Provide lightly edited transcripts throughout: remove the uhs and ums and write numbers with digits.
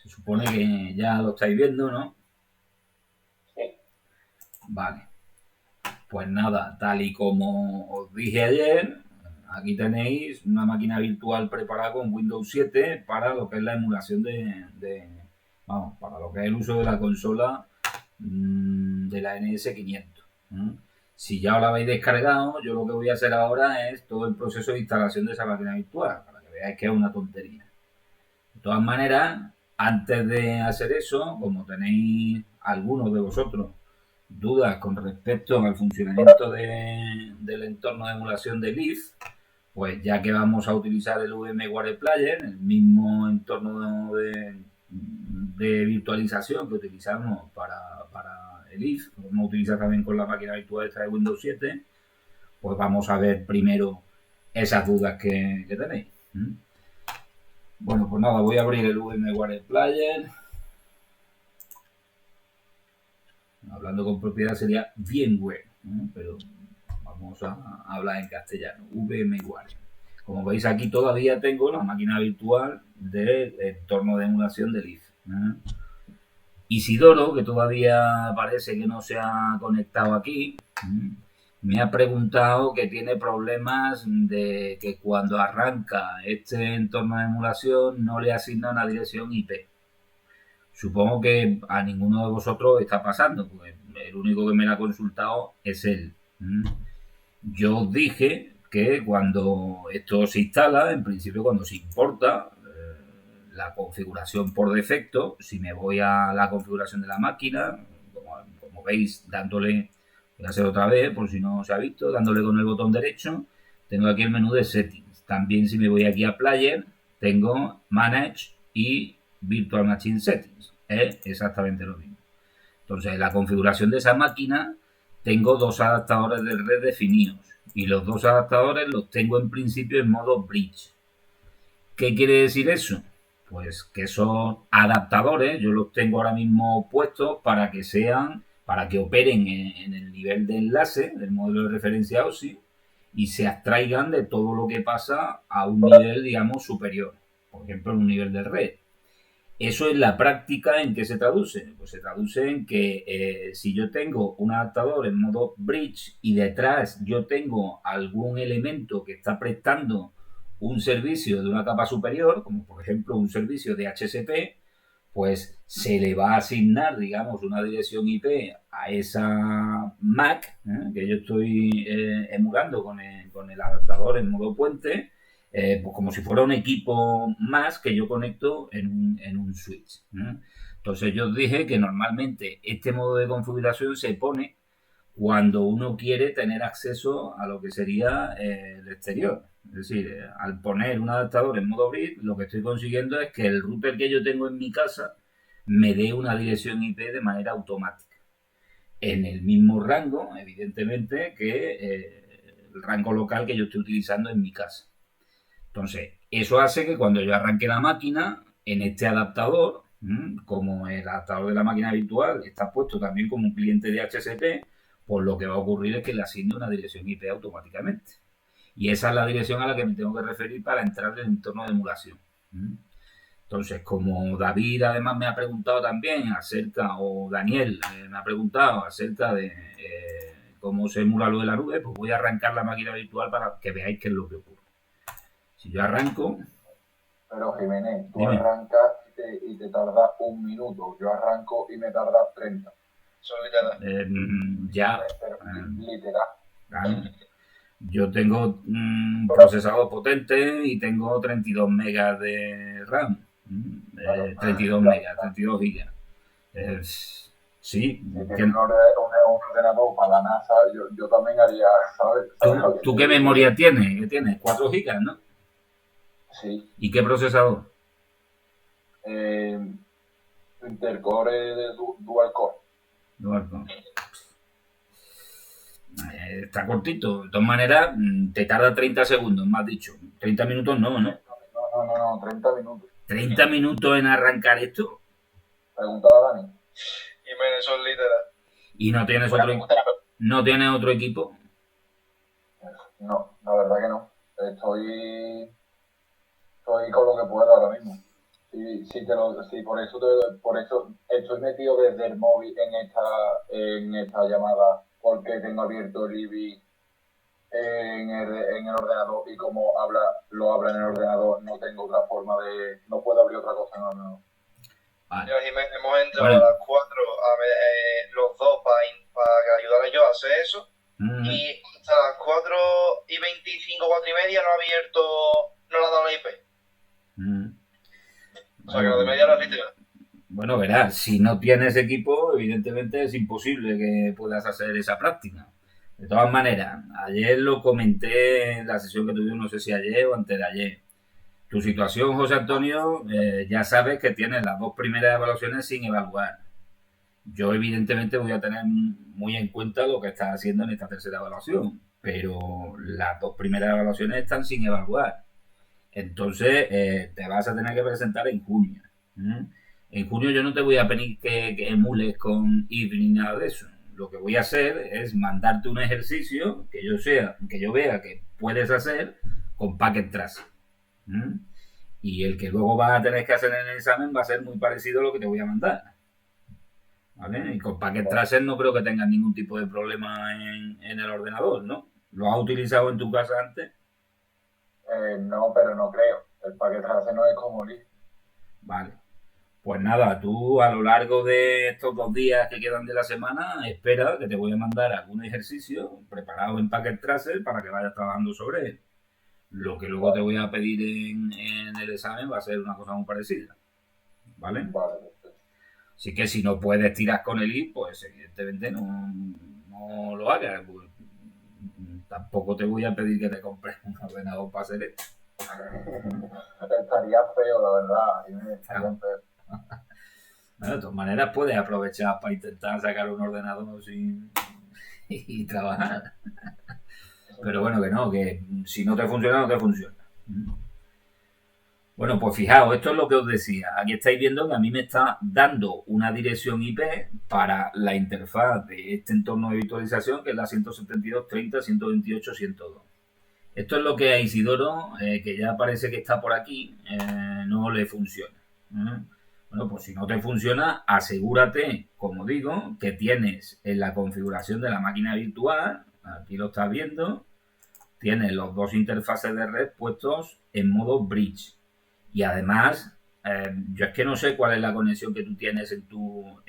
Se supone que ya lo estáis viendo, ¿no? Sí. Vale. Pues nada, tal y como os dije ayer, aquí tenéis una máquina virtual preparada con Windows 7 para lo que es la emulación vamos, para lo que es el uso de la consola de la NS500. Si ya os la habéis descargado, yo lo que voy a hacer ahora es todo el proceso de instalación de esa máquina virtual, para que veáis que es una tontería. De todas maneras, antes de hacer eso, como tenéis algunos de vosotros dudas con respecto al funcionamiento del entorno de emulación de Leaf, pues ya que vamos a utilizar el VMware Player, el mismo entorno de virtualización que utilizamos para el Leaf, lo vamos a utilizar también con la máquina virtual esta de Windows 7, pues vamos a ver primero esas dudas que tenéis. Bueno, pues nada, voy a abrir el VMware Player. Hablando con propiedad sería VMware, ¿no? Pero vamos a hablar en castellano, VMware. Como veis aquí todavía tengo la máquina virtual del entorno de emulación de Leaf. Isidoro, que todavía parece que no se ha conectado aquí, me ha preguntado que tiene problemas de que cuando arranca este entorno de emulación no le asigna una dirección IP. Supongo que a ninguno de vosotros está pasando, porque el único que me la ha consultado es él. Yo os dije que cuando esto se instala, en principio cuando se importa, la configuración por defecto, si me voy a la configuración de la máquina, como veis, dándole, voy a hacer otra vez por si no se ha visto, dándole con el botón derecho, tengo aquí el menú de settings. También si me voy aquí a Player, tengo Manage y Virtual Machine Settings. Es exactamente lo mismo. Entonces, en la configuración de esa máquina tengo dos adaptadores de red definidos y los dos adaptadores los tengo en principio en modo bridge. ¿Qué quiere decir eso? Pues que esos adaptadores yo los tengo ahora mismo puestos para que sean, para que operen en el nivel de enlace del modelo de referencia OSI y se abstraigan de todo lo que pasa a un nivel, digamos, superior. Por ejemplo, en un nivel de red. Eso en la práctica, ¿en qué se traduce? Pues se traduce en que si yo tengo un adaptador en modo bridge y detrás yo tengo algún elemento que está prestando un servicio de una capa superior, como por ejemplo un servicio de HCP, pues se le va a asignar, digamos, una dirección IP a esa MAC que yo estoy emulando con el adaptador en modo puente, pues como si fuera un equipo más que yo conecto en un switch. Entonces yo os dije que normalmente este modo de configuración se pone cuando uno quiere tener acceso a lo que sería el exterior. Es decir, al poner un adaptador en modo bridge, lo que estoy consiguiendo es que el router que yo tengo en mi casa me dé una dirección IP de manera automática. En el mismo rango, evidentemente, que el rango local que yo estoy utilizando en mi casa. Entonces, eso hace que cuando yo arranque la máquina, en este adaptador, como el adaptador de la máquina virtual está puesto también como un cliente de HCP, pues lo que va a ocurrir es que le asigne una dirección IP automáticamente. Y esa es la dirección a la que me tengo que referir para entrar en el entorno de emulación. Entonces, como David además me ha preguntado también acerca, o Daniel me ha preguntado acerca de cómo se emula lo de la nube, pues voy a arrancar la máquina virtual para que veáis qué es lo que ocurre. Si yo arranco... Pero Jiménez, tú Dime. arrancas y te tardas un minuto. Yo arranco y me tardas 30. Eso es literal. Ya. Pero literal. Claro. Yo tengo un procesador potente y tengo 32 megas de RAM. 32 megas, 32 gigas. Sí. Si tienes un ordenador para la NASA, yo también haría, ¿sabes? ¿Tú qué memoria tienes? ¿Qué tienes? 4 gigas, ¿no? Sí. ¿Y qué procesador? Intercore de Dual Core. Dual Core. Está cortito. De todas maneras, te tarda 30 segundos, me has dicho. 30 minutos no, ¿no? No, 30 minutos. ¿30 minutos en arrancar esto? Pregúntale a Dani. Y eso es literal. ¿Y no tienes otro equipo? No, la verdad que no. Estoy con lo que puedo ahora mismo. Sí, por eso estoy metido desde el móvil en esta llamada, porque tengo abierto el IBI en el ordenador, y como lo habla en el ordenador, no tengo otra forma no puedo abrir otra cosa en el ordenador. Vale. Yo, Jiménez, hemos entrado a las 4 los dos para ayudarle yo a hacer eso. Y hasta las 4:25, 4:30 no le ha dado la IP. O sea, que lo de media hora literal. Bueno, verás, si no tienes equipo, evidentemente es imposible que puedas hacer esa práctica. De todas maneras, ayer lo comenté en la sesión que tuvimos, no sé si ayer o antes de ayer. Tu situación, José Antonio, ya sabes que tienes las 2 primeras evaluaciones sin evaluar. Yo evidentemente voy a tener muy en cuenta lo que estás haciendo en esta tercera evaluación, pero las 2 primeras evaluaciones están sin evaluar. Entonces te vas a tener que presentar en junio. En junio yo no te voy a pedir que emules con ID ni nada de eso. Lo que voy a hacer es mandarte un ejercicio que yo vea que puedes hacer con Packet Trace. Y el que luego vas a tener que hacer en el examen va a ser muy parecido a lo que te voy a mandar. ¿Vale? Y con Packet Tracer no creo que tengas ningún tipo de problema en el ordenador, ¿no? ¿Lo has utilizado en tu casa antes? No, pero no creo. El Packet Tracer no es como LIS. Vale. Pues nada, tú a lo largo de estos 2 días que quedan de la semana, espera que te voy a mandar algún ejercicio preparado en Packet Tracer para que vayas trabajando sobre él. Lo que luego te voy a pedir en el examen va a ser una cosa muy parecida. ¿Vale? Vale. Así que si no puedes tirar con el I, pues evidentemente no lo hagas. Pues, tampoco te voy a pedir que te compres un ordenador para hacer esto. Estaría feo, la verdad. Estaría feo. Bueno, de todas maneras puedes aprovechar para intentar sacar un ordenador y trabajar. Pero bueno, que si no te funciona, no te funciona. Bueno, pues fijaos, esto es lo que os decía. Aquí estáis viendo que a mí me está dando una dirección IP para la interfaz de este entorno de virtualización, que es la 172.30.128.102. Esto es lo que a Isidoro, que ya parece que está por aquí, no le funciona. Bueno, pues si no te funciona, asegúrate, como digo, que tienes en la configuración de la máquina virtual, aquí lo estás viendo, tienes los 2 interfaces de red puestos en modo bridge. Y además, yo es que no sé cuál es la conexión que tú tienes en tu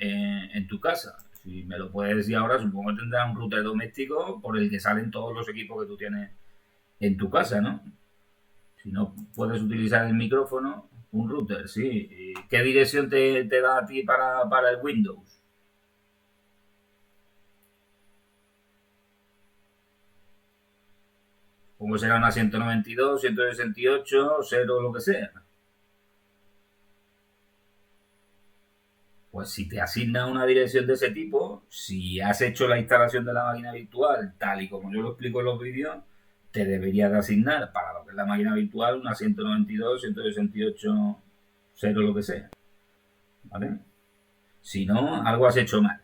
casa. Si me lo puedes decir ahora, supongo que tendrás un router doméstico por el que salen todos los equipos que tú tienes en tu casa, ¿no? Si no puedes utilizar el micrófono, un router, sí. ¿Qué dirección te da a ti para el Windows? Como será una 192, 168, 0, lo que sea. Pues si te asigna una dirección de ese tipo, si has hecho la instalación de la máquina virtual tal y como yo lo explico en los vídeos, te debería de asignar para lo que es la máquina virtual una 192, 168, 0, lo que sea. ¿Vale? Si no, algo has hecho mal.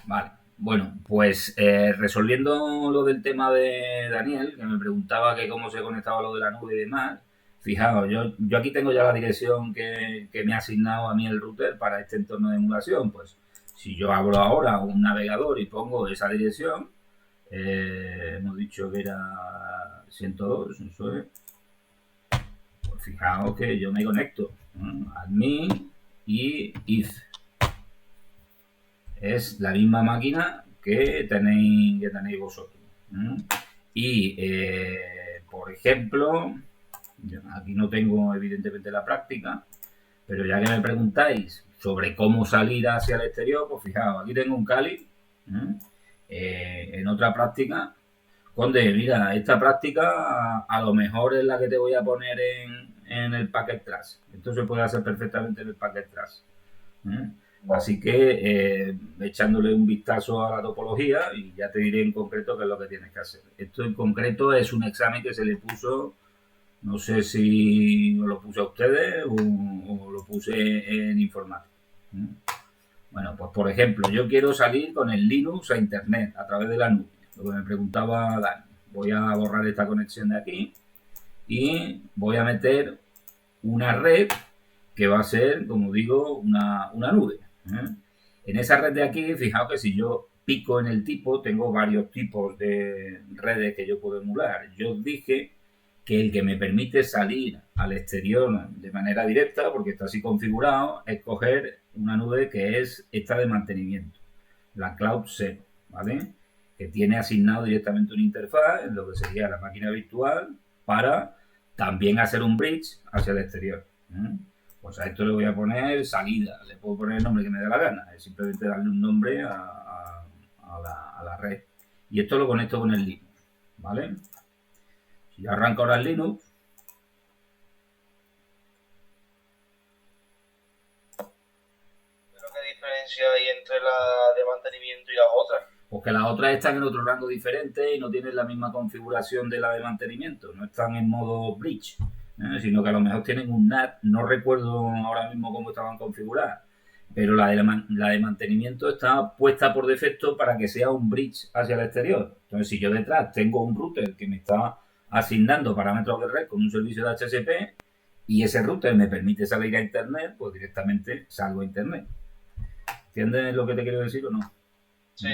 Vale. Bueno, pues resolviendo lo del tema de Daniel, que me preguntaba que cómo se conectaba lo de la nube y demás. Fijaos, yo aquí tengo ya la dirección que me ha asignado a mí el router para este entorno de emulación. Pues si yo abro ahora un navegador y pongo esa dirección, hemos dicho que era 102, eso es. Pues fijaos que yo me conecto. Admin y if. Es la misma máquina que tenéis vosotros. Y, por ejemplo, aquí no tengo evidentemente la práctica, pero ya que me preguntáis sobre cómo salir hacia el exterior, pues fijaos, aquí tengo un Kali. En otra práctica, Conde, mira, esta práctica a lo mejor es la que te voy a poner en el Packet Trace. Esto se puede hacer perfectamente en el Packet Trace. Así que echándole un vistazo a la topología y ya te diré en concreto qué es lo que tienes que hacer. Esto en concreto es un examen que se le puso, no sé si lo puse a ustedes o lo puse en informática. Bueno, pues por ejemplo, yo quiero salir con el Linux a internet a través de la nube. Lo que me preguntaba Dani. Voy a borrar esta conexión de aquí y voy a meter una red que va a ser, como digo, una nube. En esa red de aquí, fijaos que si yo pico en el tipo, tengo varios tipos de redes que yo puedo emular. Yo os dije que el que me permite salir al exterior de manera directa, porque está así configurado, es coger una nube que es esta de mantenimiento, la Cloud 0, ¿vale? Que tiene asignado directamente una interfaz en lo que sería la máquina virtual para también hacer un bridge hacia el exterior. Pues a esto le voy a poner salida, le puedo poner el nombre que me dé la gana, es simplemente darle un nombre a la red. Y esto lo conecto con el Linux, ¿vale? Si yo arranco ahora el Linux, ¿pero qué diferencia hay entre la de mantenimiento y las otras? Porque las otras están en otro rango diferente y no tienen la misma configuración de la de mantenimiento, no están en modo bridge, sino que a lo mejor tienen un NAT, no recuerdo ahora mismo cómo estaban configuradas, pero la de mantenimiento está puesta por defecto para que sea un bridge hacia el exterior. Entonces, si yo detrás tengo un router que me está asignando parámetros de red con un servicio de HCP y ese router me permite salir a internet, pues directamente salgo a internet. ¿Entiendes lo que te quiero decir o no? Sí.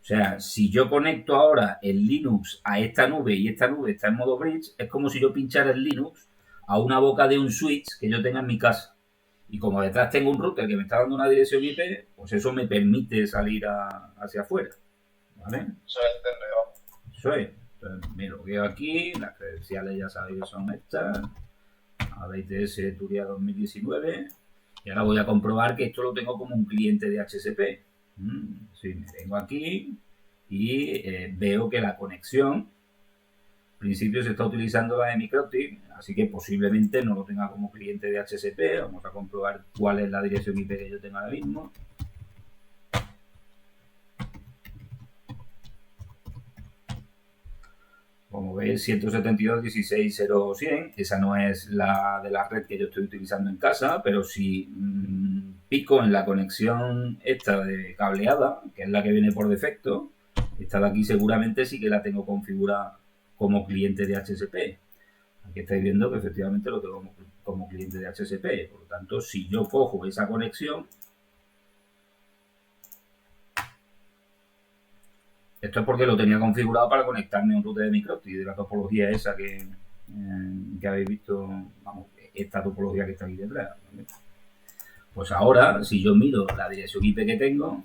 O sea, si yo conecto ahora el Linux a esta nube y esta nube está en modo bridge, es como si yo pinchara el Linux a una boca de un switch que yo tenga en mi casa. Y como detrás tengo un router que me está dando una dirección IP, pues eso me permite salir hacia afuera. ¿Vale? Eso es internet, vamos. Eso es. Entonces, me logueo aquí, las credenciales ya sabéis que son estas. ABTS Turia 2019. Y ahora voy a comprobar que esto lo tengo como un cliente de HCP. Sí, me vengo aquí y veo que la conexión, en principio se está utilizando la de Microtik, así que posiblemente no lo tenga como cliente de HCP. Vamos a comprobar cuál es la dirección IP que yo tengo ahora mismo. Como veis, 172.16.0.100, esa no es la de la red que yo estoy utilizando en casa, pero si pico en la conexión esta de cableada, que es la que viene por defecto, esta de aquí seguramente sí que la tengo configurada como cliente de HCP. Aquí estáis viendo que efectivamente lo tengo como cliente de HCP, por lo tanto, si yo cojo esa conexión, esto es porque lo tenía configurado para conectarme a un router de Microtik, de la topología esa que habéis visto, vamos, esta topología que está aquí detrás, ¿vale? Pues ahora, si yo miro la dirección IP que tengo,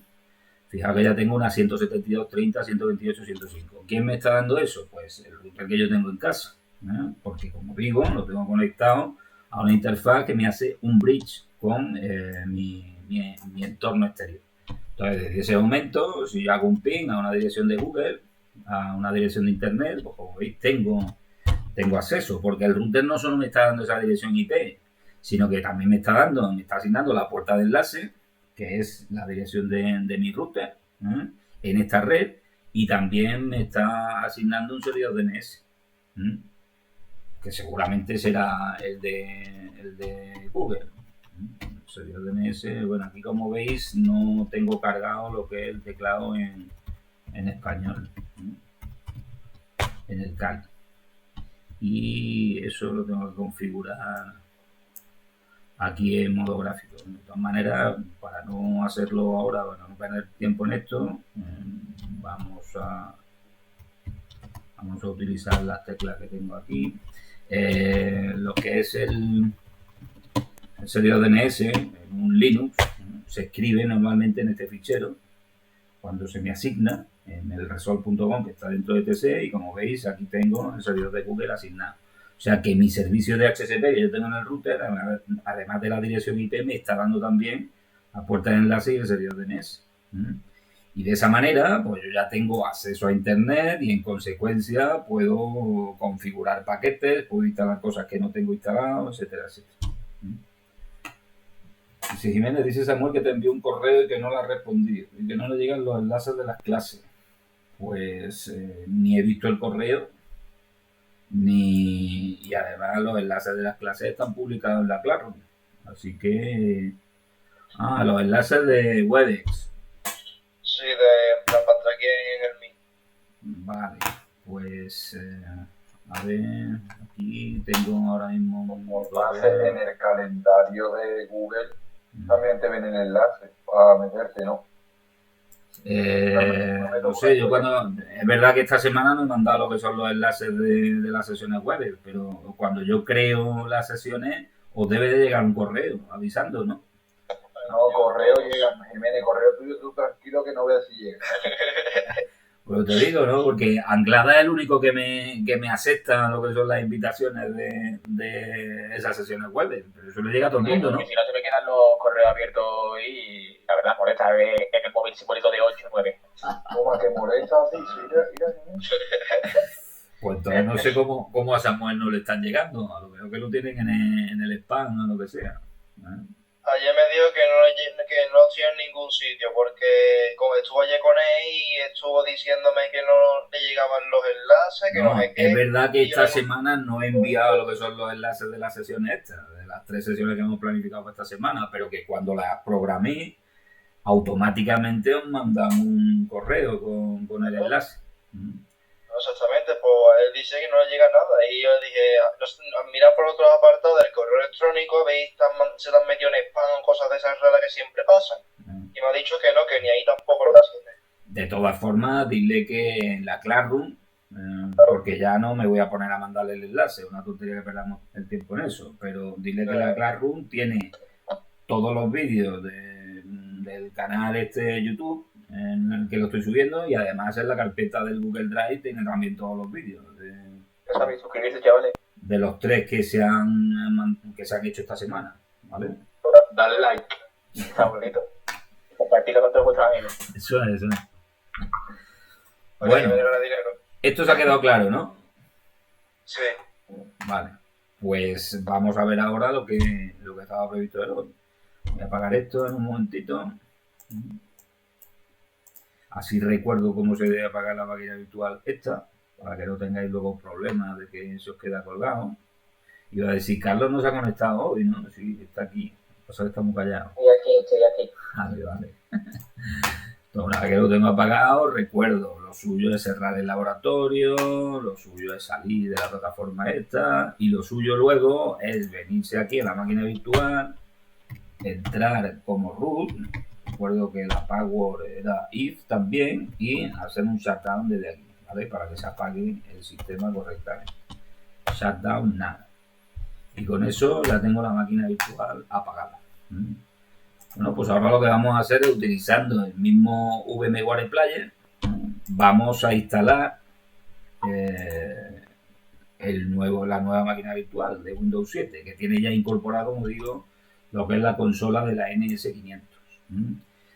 fijaos que ya tengo una 172.30.128.105. ¿Quién me está dando eso? Pues el router que yo tengo en casa, porque como digo, lo tengo conectado a una interfaz que me hace un bridge con mi entorno exterior. Entonces, desde ese momento, si yo hago un ping a una dirección de Google, a una dirección de Internet, pues como veis, tengo acceso, porque el router no solo me está dando esa dirección IP, sino que también me está asignando la puerta de enlace, que es la dirección de mi router, en esta red, y también me está asignando un servidor DNS, que seguramente será el de Google. Servidor DNS, bueno, aquí como veis no tengo cargado lo que es el teclado en español, en el CAL, y eso lo tengo que configurar aquí en modo gráfico. De todas maneras, para no hacerlo ahora, bueno, no perder tiempo en esto, vamos a utilizar las teclas que tengo aquí. Lo que es el servidor DNS en un Linux se escribe normalmente en este fichero cuando se me asigna en el resol.com que está dentro de TC, y como veis aquí tengo el servidor de Google asignado. O sea que mi servicio de HCP que yo tengo en el router, además de la dirección IP, me está dando también la puerta de enlace y el servidor DNS. Y de esa manera, pues yo ya tengo acceso a internet y en consecuencia puedo configurar paquetes, puedo instalar cosas que no tengo instalado, etcétera, etcétera. Dice Jiménez, dice Samuel que te envió un correo y que no le ha respondido y que no le llegan los enlaces de las clases. Pues ni he visto el correo, y además los enlaces de las clases están publicados en la Classroom. Así que... los enlaces de Webex. Sí, de la pantalla en el Meet. Vale, pues A ver, aquí tengo ahora mismo un enlace en el calendario de Google. También te ven el enlace para meterte, ¿no? No sé, yo cuando... Es verdad que esta semana no he mandado lo que son los enlaces de las sesiones web, pero cuando yo creo las sesiones, os debe de llegar un correo avisando, ¿no? No, correo llega, Jiménez, correo tuyo, tú tranquilo que no veas si llega. Pues te digo, ¿no? Porque Anglada es el único que me acepta lo que son las invitaciones de esas sesiones web, pero eso le llega a todo el mundo, ¿no? Y si no, se me quedan los correos abiertos y la verdad molesta en el móvil simbolito de 8 9. Toma, que molesta así, mira. Pues entonces no sé cómo a Samuel no le están llegando, a lo mejor que lo tienen en el spam o lo que sea. Ayer me dijo que no tiene en ningún sitio, porque como estuve ayer con él y estuvo diciéndome que no le llegaban los enlaces, que no sé qué. Es verdad que esta semana no he enviado lo que son los enlaces de las sesiones estas, de las 3 sesiones que hemos planificado para esta semana, pero que cuando las programé, automáticamente os mandan un correo con el enlace. Exactamente, pues él dice que no le llega nada y yo dije, mira por otros apartados del correo electrónico, veis, se te han metido en spam o cosas de esas raras que siempre pasan. Y me ha dicho que no, que ni ahí tampoco lo hacen. De todas formas, dile que en la Classroom, porque ya no me voy a poner a mandarle el enlace, una tontería que perdamos el tiempo en eso, pero dile que la Classroom tiene todos los vídeos del canal YouTube en el que lo estoy subiendo y además en la carpeta del Google Drive tiene también todos los vídeos Ya sabéis, suscribirse, chavales. De los 3 que se han hecho esta semana, ¿vale? Dale like. Está bonito. Compartirlo con todos vuestros amigos. Eso es. Bueno, esto se ha quedado claro, ¿no? Sí. Vale. Pues vamos a ver ahora lo que estaba previsto de hoy. Voy a apagar esto en un momentito. Así recuerdo cómo se debe apagar la máquina virtual esta, para que no tengáis luego problemas de que se os queda colgado. Iba a decir, Carlos no se ha conectado hoy, ¿no? Sí, está aquí. Pasa que está muy callado. Estoy aquí. Vale. Entonces, una vez que lo tengo apagado, recuerdo, lo suyo es cerrar el laboratorio, lo suyo es salir de la plataforma esta, y lo suyo luego es venirse aquí a la máquina virtual, entrar como root. Recuerdo que la password era if también y hacer un shutdown desde aquí, ¿vale? Para que se apague el sistema correctamente. Shutdown nada. Y con eso ya tengo la máquina virtual apagada. Bueno, pues ahora lo que vamos a hacer es, utilizando el mismo VMware Player, vamos a instalar la nueva máquina virtual de Windows 7, que tiene ya incorporado, como digo, lo que es la consola de la NS500.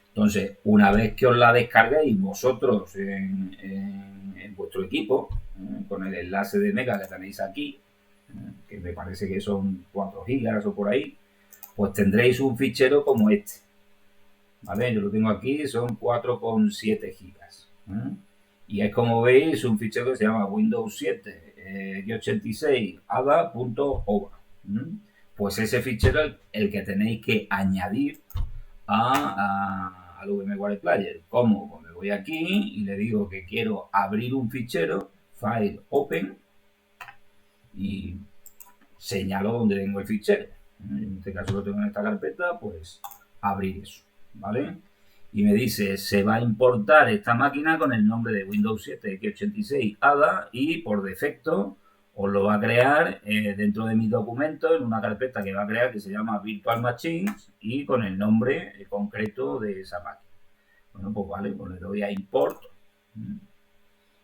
Entonces, una vez que os la descarguéis vosotros en vuestro equipo, con el enlace de Mega que tenéis aquí, que me parece que son 4 gigas o por ahí, pues tendréis un fichero como este. ¿Vale? Yo lo tengo aquí, son 4,7 gigas. Y es, como veis, un fichero que se llama Windows 7 x86 ada.ova. Pues ese fichero es el que tenéis que añadir al VMware Player. ¿Cómo? Pues me voy aquí y le digo que quiero abrir un fichero, File Open, y señalo donde tengo el fichero. En este caso lo tengo en esta carpeta, pues abrir eso, ¿vale? Y me dice, se va a importar esta máquina con el nombre de Windows 7 x86 ADA y por defecto os lo va a crear dentro de mis documentos en una carpeta que va a crear que se llama Virtual Machines y con el nombre concreto de esa máquina. Bueno, pues vale, pues le doy a Import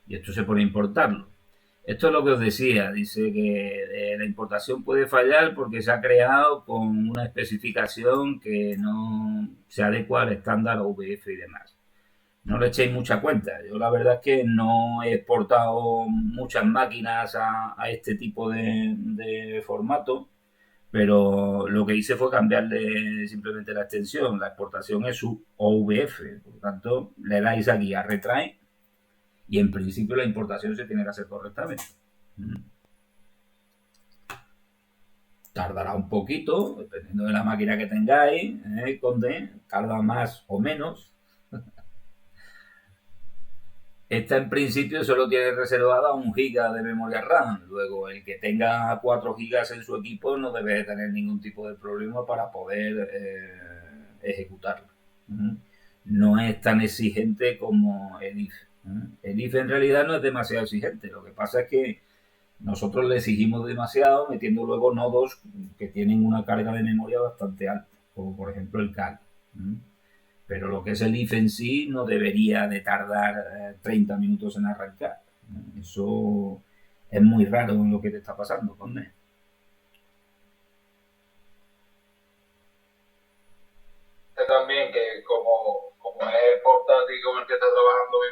y esto se pone a importarlo. Esto es lo que os decía, dice que la importación puede fallar porque se ha creado con una especificación que no se adecua al estándar OVF y demás. No le echéis mucha cuenta. Yo la verdad es que no he exportado muchas máquinas a este tipo de formato, pero lo que hice fue cambiarle simplemente la extensión. La exportación es su OVF, por lo tanto le dais aquí a Retry y en principio la importación se tiene que hacer correctamente. Tardará un poquito, dependiendo de la máquina que tengáis, tarda más o menos. Esta en principio solo tiene reservada 1 GB de memoria RAM. Luego, el que tenga 4 GB en su equipo no debe tener ningún tipo de problema para poder ejecutarlo. No es tan exigente como el IF. El IF en realidad no es demasiado exigente. Lo que pasa es que nosotros le exigimos demasiado metiendo luego nodos que tienen una carga de memoria bastante alta, como por ejemplo el CAL. Pero lo que es el IF en sí no debería de tardar 30 minutos en arrancar. Eso es muy raro en lo que te está pasando con NES. También que como es portátil como el que está trabajando mi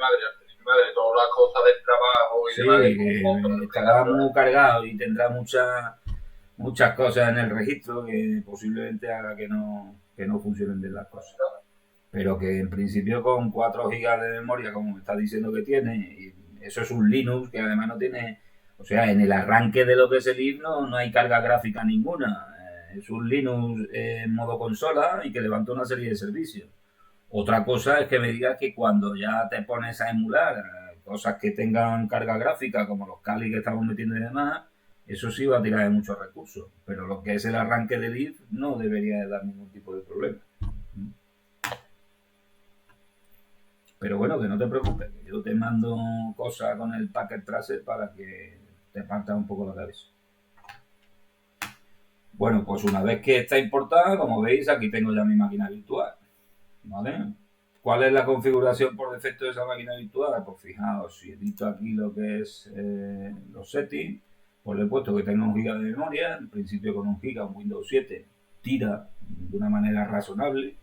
madre, todas las cosas del trabajo y demás, que estará muy cargado y tendrá muchas cosas en el registro que posiblemente haga que no funcionen bien las cosas. Pero que en principio con 4 GB de memoria, como me está diciendo que tiene, y eso es un Linux que además no tiene, o sea, en el arranque de lo que es el IF no hay carga gráfica ninguna. Es un Linux en modo consola y que levanta una serie de servicios. Otra cosa es que me digas que cuando ya te pones a emular cosas que tengan carga gráfica, como los Kali que estamos metiendo y demás, eso sí va a tirar de muchos recursos. Pero lo que es el arranque del IF no debería de dar ningún tipo de problema. Pero bueno, que no te preocupes, que yo te mando cosas con el Packet Tracer para que te parta un poco la cabeza. Bueno, pues una vez que está importada, como veis, aquí tengo ya mi máquina virtual. ¿Vale? ¿Cuál es la configuración por defecto de esa máquina virtual? Pues fijaos, si edito aquí lo que es los settings, pues le he puesto que tenga 1 GB de memoria, en principio con 1 GB, un Windows 7 tira de una manera razonable.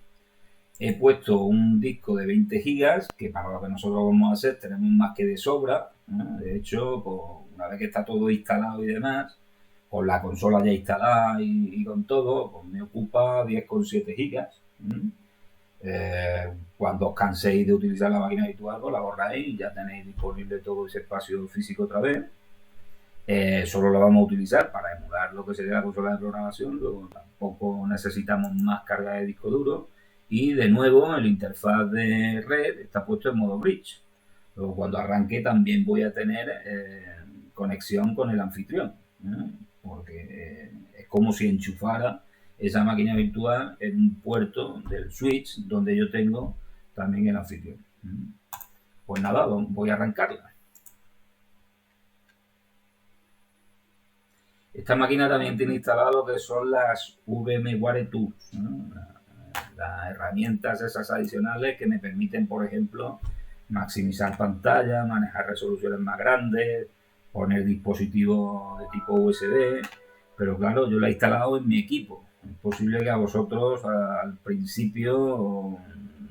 He puesto un disco de 20 GB, que para lo que nosotros vamos a hacer tenemos más que de sobra. De hecho, pues, una vez que está todo instalado y demás, con la consola ya instalada y con todo, pues me ocupa 10,7 GB. Cuando os canséis de utilizar la máquina virtual, pues la borráis y ya tenéis disponible todo ese espacio físico otra vez. Solo lo vamos a utilizar para emular lo que sería la consola de programación, luego tampoco necesitamos más carga de disco duro. Y de nuevo el interfaz de red está puesto en modo bridge. Luego cuando arranque también voy a tener conexión con el anfitrión, porque es como si enchufara esa máquina virtual en un puerto del switch donde yo tengo también el anfitrión. Pues nada, voy a arrancarla. Esta máquina también tiene instalado lo que son las VMware Tools, las herramientas esas adicionales que me permiten, por ejemplo, maximizar pantalla, manejar resoluciones más grandes, poner dispositivos de tipo USB, pero claro, yo la he instalado en mi equipo. Es posible que a vosotros al principio,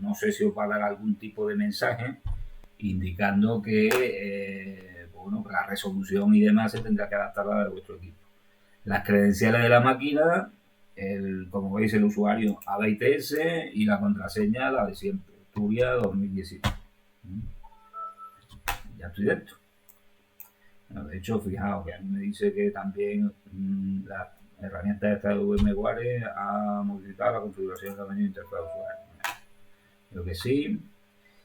no sé si os va a dar algún tipo de mensaje indicando que bueno, la resolución y demás se tendrá que adaptar a la de vuestro equipo. Las credenciales de la máquina, como veis, el usuario ABITS y la contraseña la de siempre, Turia 2017. Ya estoy dentro. Bueno, de hecho, fijaos que a mí me dice que también la herramienta esta de VMware ha modificado la configuración del menú de interfaz de usuario. Creo que sí.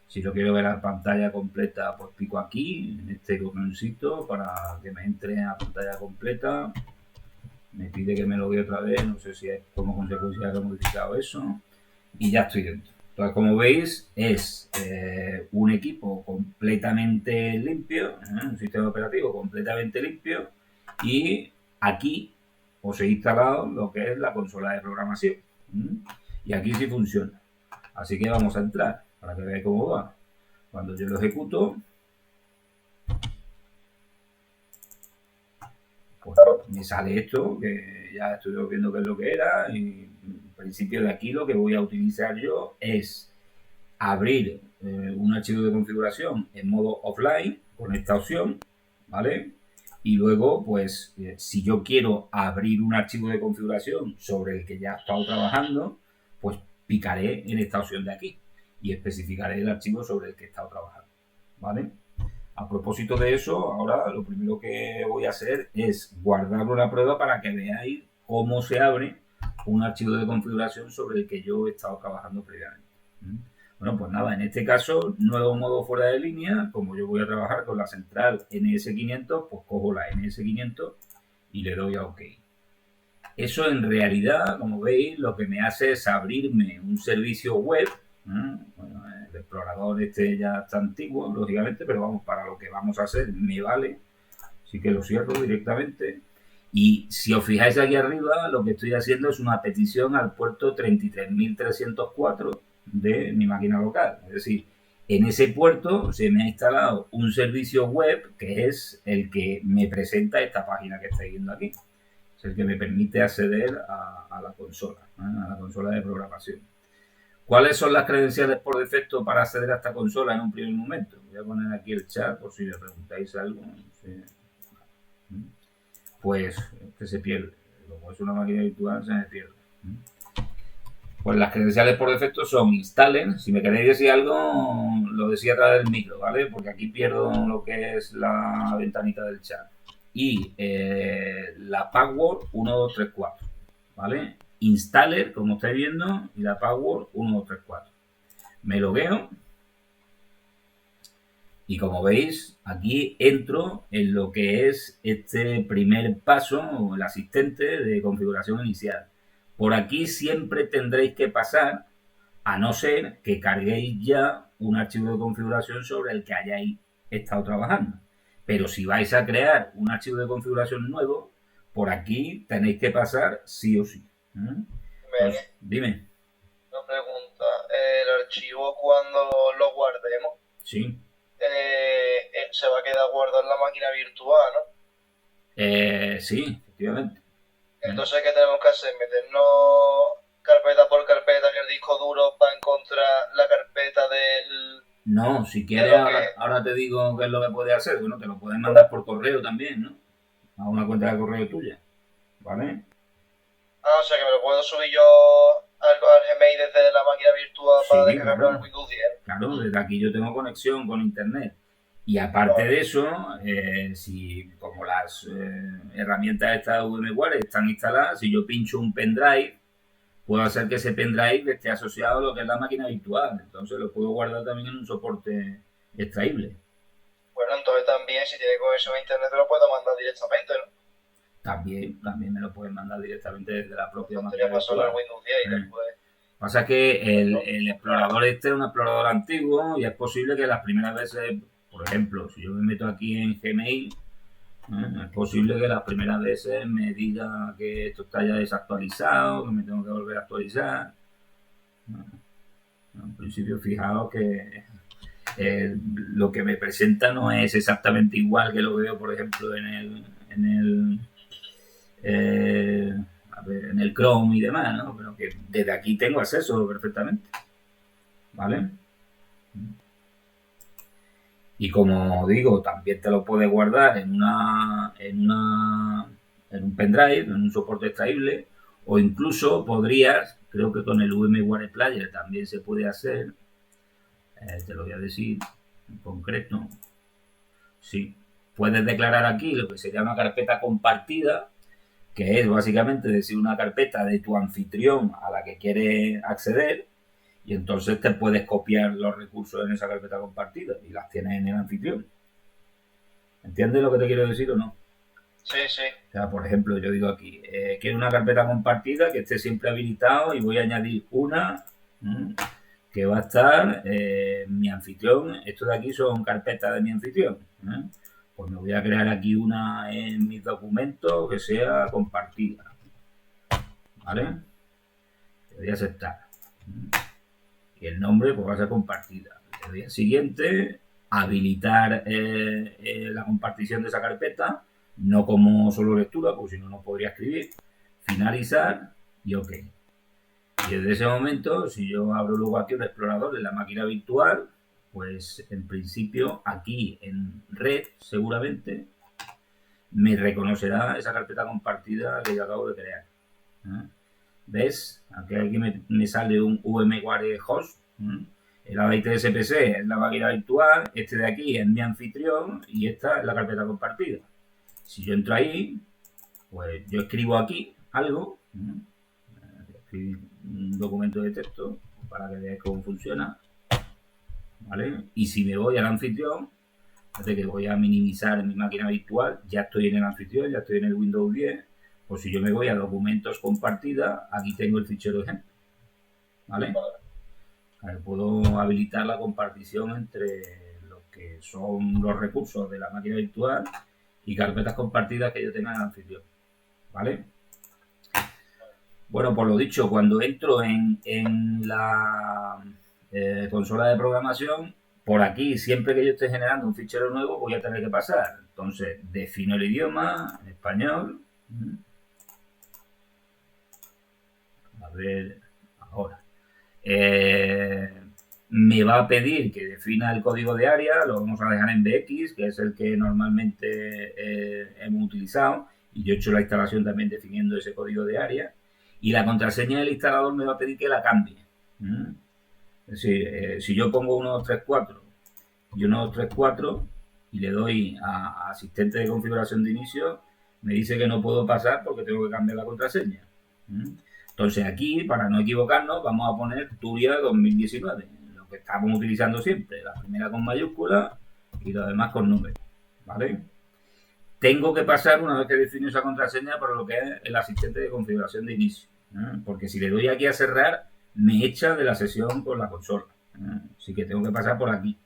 Si lo quiero ver a pantalla completa, pues pico aquí, en este botoncito, para que me entre a pantalla completa. Me pide que me lo dé otra vez, no sé si es como consecuencia de haber modificado eso. Y ya estoy dentro. Entonces, como veis, es un equipo completamente limpio, un sistema operativo completamente limpio, y aquí os he instalado lo que es la consola de programación. Y aquí sí funciona. Así que vamos a entrar para que veáis cómo va. Cuando yo lo ejecuto, pues me sale esto, que ya estoy viendo qué es lo que era, y en principio de aquí lo que voy a utilizar yo es abrir un archivo de configuración en modo offline con esta opción, ¿vale? Y luego, pues, si yo quiero abrir un archivo de configuración sobre el que ya he estado trabajando, pues picaré en esta opción de aquí y especificaré el archivo sobre el que he estado trabajando, ¿vale? A propósito de eso, ahora lo primero que voy a hacer es guardar una prueba para que veáis cómo se abre un archivo de configuración sobre el que yo he estado trabajando previamente. Bueno, pues nada, en este caso, nuevo modo fuera de línea, como yo voy a trabajar con la central NS500, pues cojo la NS500 y le doy a OK. Eso en realidad, como veis, lo que me hace es abrirme un servicio web. Bueno, el explorador este ya está antiguo, lógicamente, pero vamos, para lo que vamos a hacer me vale. Así que lo cierro directamente. Y si os fijáis aquí arriba, lo que estoy haciendo es una petición al puerto 33.304 de mi máquina local. Es decir, en ese puerto se me ha instalado un servicio web que es el que me presenta esta página que estáis viendo aquí. Es el que me permite acceder a la consola, a la consola de programación. ¿Cuáles son las credenciales por defecto para acceder a esta consola en un primer momento? Voy a poner aquí el chat por si me preguntáis algo. Pues que se pierde. Como es una máquina virtual, se me pierde. Pues las credenciales por defecto son installer. Si me queréis decir algo, lo decía a través del micro, ¿vale? Porque aquí pierdo lo que es la ventanita del chat. Y la password 1234, ¿vale? Installer, como estáis viendo, y la password 1234. Me logueo. Y como veis, aquí entro en lo que es este primer paso, o el asistente de configuración inicial. Por aquí siempre tendréis que pasar, a no ser que carguéis ya un archivo de configuración sobre el que hayáis estado trabajando. Pero si vais a crear un archivo de configuración nuevo, por aquí tenéis que pasar sí o sí. Pues, dime. Una pregunta. El archivo cuando lo guardemos, Sí. Se va a quedar guardado en la máquina virtual, ¿no? Sí, efectivamente. Entonces, ¿qué tenemos que hacer? Meternos carpeta por carpeta en el disco duro para encontrar la carpeta del... No, si quieres, ahora te digo qué es lo que puedes hacer. Bueno, te lo puedes mandar por correo también, ¿no? A una cuenta de correo tuya, ¿vale? O sea que me lo puedo subir yo al Gmail desde la máquina virtual para descargarlo en Windows 10. Claro, desde aquí yo tengo conexión con internet. Y aparte de eso, si como las herramientas estas VMware están instaladas, si yo pincho un pendrive, puedo hacer que ese pendrive esté asociado a lo que es la máquina virtual. Entonces lo puedo guardar también en un soporte extraíble. Bueno, entonces también si tiene conexión a internet te lo puedo mandar directamente, ¿no? También me lo pueden mandar directamente desde la propia máquina virtual. Windows 10 y después... Pasa que el explorador este es un explorador antiguo y es posible que las primeras veces, por ejemplo, si yo me meto aquí en Gmail, es posible que las primeras veces me diga que esto está ya desactualizado, que me tengo que volver a actualizar. En principio, fijaos que lo que me presenta no es exactamente igual que lo veo, por ejemplo, en el Chrome y demás, ¿no? Pero que desde aquí tengo acceso perfectamente, ¿vale? Y como digo, también te lo puedes guardar en un pendrive, en un soporte extraíble, o incluso podrías, creo que con el VMware Player también se puede hacer, te lo voy a decir en concreto, sí, puedes declarar aquí lo que sería una carpeta compartida, que es básicamente decir una carpeta de tu anfitrión a la que quieres acceder, y entonces te puedes copiar los recursos en esa carpeta compartida y las tienes en el anfitrión. ¿Entiendes lo que te quiero decir o no? Sí, sí. O sea, por ejemplo, yo digo aquí, quiero una carpeta compartida que esté siempre habilitado y voy a añadir una que va a estar mi anfitrión. Esto de aquí son carpetas de mi anfitrión. Pues me voy a crear aquí una en mis documentos que sea compartida. ¿Vale? Le doy a aceptar. Y el nombre pues va a ser compartida. Le doy al siguiente, habilitar la compartición de esa carpeta, no como solo lectura, porque si no, no podría escribir. Finalizar y OK. Y desde ese momento, si yo abro luego aquí un explorador en la máquina virtual, pues en principio aquí en red seguramente me reconocerá esa carpeta compartida que yo acabo de crear. ¿Ves? Aquí me sale un VMware host. El AITSPC es la máquina virtual, este de aquí es mi anfitrión y esta es la carpeta compartida. Si yo entro ahí, pues yo escribo aquí algo, escribir un documento de texto para que veáis cómo funciona. ¿vale? Y si me voy al anfitrión, fíjate que voy a minimizar mi máquina virtual, ya estoy en el anfitrión, ya estoy en el Windows 10, pues si yo me voy a documentos compartida, aquí tengo el fichero ejemplo, ¿vale? Puedo habilitar la compartición entre lo que son los recursos de la máquina virtual y carpetas compartidas que yo tenga en el anfitrión, ¿vale? Bueno, por lo dicho, cuando entro en la consola de programación, por aquí, siempre que yo esté generando un fichero nuevo, voy a tener que pasar. Entonces, defino el idioma, español. A ver, ahora. Me va a pedir que defina el código de área, lo vamos a dejar en BX, que es el que normalmente hemos utilizado, y yo he hecho la instalación también definiendo ese código de área, y la contraseña del instalador me va a pedir que la cambie. Es decir, si yo pongo 1234 y 1234 y le doy a asistente de configuración de inicio, me dice que no puedo pasar porque tengo que cambiar la contraseña. Entonces aquí, para no equivocarnos, vamos a poner Turia 2019, lo que estamos utilizando siempre, la primera con mayúscula y lo demás con números, ¿vale? Tengo que pasar, una vez que defino esa contraseña, por lo que es el asistente de configuración de inicio, porque si le doy aquí a cerrar, me echa de la sesión con la consola, así que tengo que pasar por aquí.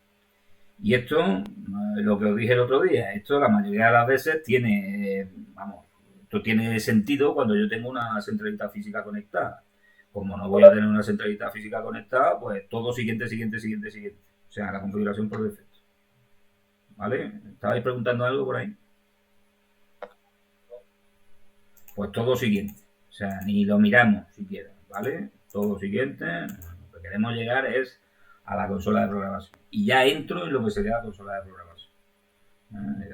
Y esto, lo que os dije el otro día, esto la mayoría de las veces tiene, esto tiene sentido cuando yo tengo una centralita física conectada. Como no voy a tener una centralita física conectada, pues todo siguiente. O sea, la configuración por defecto. ¿Vale? ¿Estabais preguntando algo por ahí? Pues todo siguiente. O sea, ni lo miramos siquiera, ¿vale? Todo siguiente. Lo que queremos llegar es a la consola de programación. Y ya entro en lo que sería la consola de programación.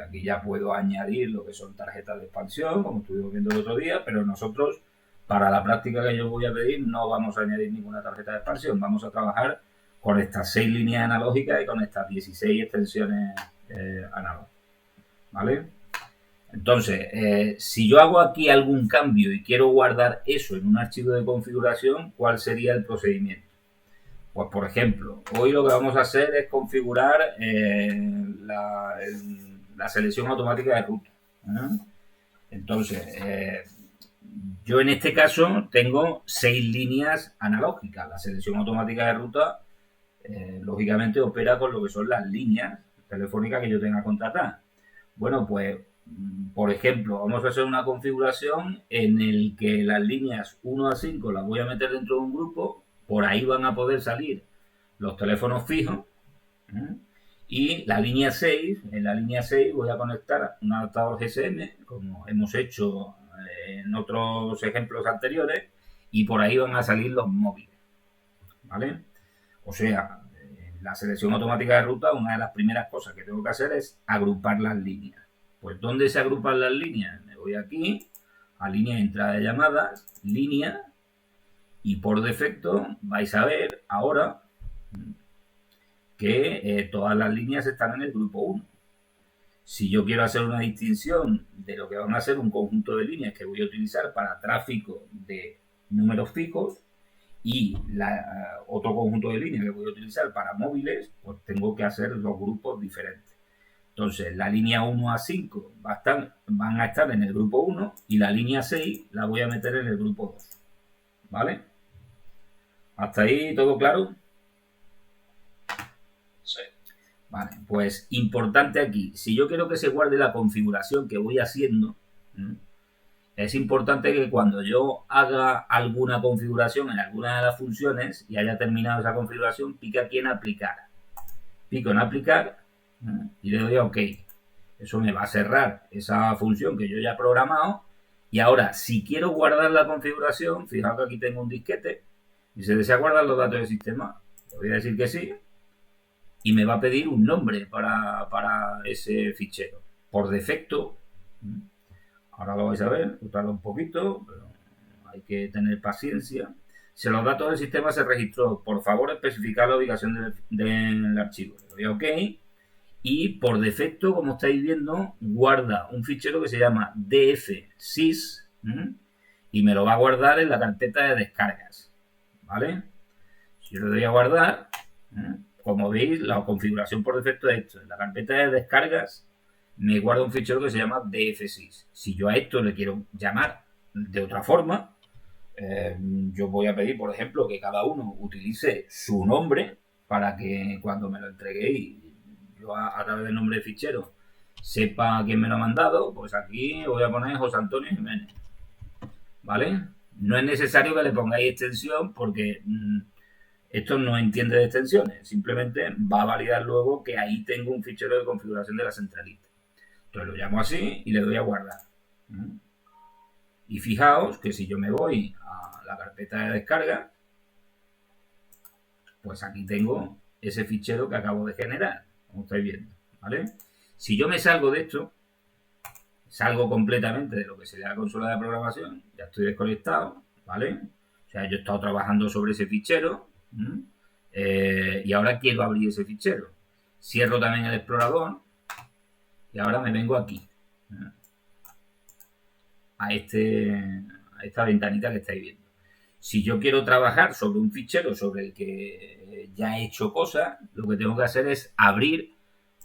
Aquí ya puedo añadir lo que son tarjetas de expansión, como estuvimos viendo el otro día, pero nosotros, para la práctica que yo voy a pedir, no vamos a añadir ninguna tarjeta de expansión. Vamos a trabajar con estas 6 líneas analógicas y con estas 16 extensiones analógicas. ¿Vale? Entonces, si yo hago aquí algún cambio y quiero guardar eso en un archivo de configuración, ¿cuál sería el procedimiento? Pues, por ejemplo, hoy lo que vamos a hacer es configurar la selección automática de ruta. Entonces, yo en este caso tengo 6 líneas analógicas. La selección automática de ruta, lógicamente, opera con lo que son las líneas telefónicas que yo tenga contratadas. Bueno, pues, por ejemplo, vamos a hacer una configuración en el que las líneas 1 a 5 las voy a meter dentro de un grupo. Por ahí van a poder salir los teléfonos fijos, y la línea 6, en la línea 6 voy a conectar un adaptador GSM, como hemos hecho en otros ejemplos anteriores, y por ahí van a salir los móviles, ¿vale? O sea, en la selección automática de ruta, una de las primeras cosas que tengo que hacer es agrupar las líneas. Pues, ¿dónde se agrupan las líneas? Me voy aquí, a línea de entrada de llamadas, línea, y por defecto vais a ver ahora que todas las líneas están en el grupo 1. Si yo quiero hacer una distinción de lo que van a ser un conjunto de líneas que voy a utilizar para tráfico de números fijos y otro conjunto de líneas que voy a utilizar para móviles, pues tengo que hacer dos grupos diferentes. Entonces, la línea 1 a 5 van a estar en el grupo 1 y la línea 6 la voy a meter en el grupo 2. ¿Vale? ¿Hasta ahí todo claro? Sí. Vale, pues importante aquí, si yo quiero que se guarde la configuración que voy haciendo, es importante que cuando yo haga alguna configuración en alguna de las funciones y haya terminado esa configuración, pique aquí en aplicar. Pico en aplicar y le doy a OK. Eso me va a cerrar esa función que yo ya he programado. Y ahora, si quiero guardar la configuración, fijaos que aquí tengo un disquete y se desea guardar los datos del sistema. Le voy a decir que sí. Y me va a pedir un nombre para ese fichero. Por defecto, ahora lo vais a ver, tarda un poquito, pero hay que tener paciencia. Si los datos del sistema se registró, por favor especificar la ubicación del archivo. Le doy a OK. Y por defecto, como estáis viendo, guarda un fichero que se llama dfsys y me lo va a guardar en la carpeta de descargas. ¿Vale? Si yo le doy a guardar, como veis, la configuración por defecto es esto. En la carpeta de descargas me guarda un fichero que se llama df6. Si yo a esto le quiero llamar de otra forma, yo voy a pedir, por ejemplo, que cada uno utilice su nombre para que cuando me lo entreguéis, yo a través del nombre de fichero sepa quién me lo ha mandado. Pues aquí voy a poner José Antonio Jiménez, ¿vale? No es necesario que le pongáis extensión porque esto no entiende de extensiones, simplemente va a validar luego que ahí tengo un fichero de configuración de la centralita. Entonces lo llamo así y le doy a guardar. Y fijaos que si yo me voy a la carpeta de descarga, pues aquí tengo ese fichero que acabo de generar, como estáis viendo, ¿vale? Si yo me salgo de esto, salgo completamente de lo que sería la consola de programación, ya estoy desconectado, ¿vale? O sea, yo he estado trabajando sobre ese fichero y ahora quiero abrir ese fichero. Cierro también el explorador y ahora me vengo aquí, a esta ventanita que estáis viendo. Si yo quiero trabajar sobre un fichero sobre el que ya he hecho cosas, lo que tengo que hacer es abrir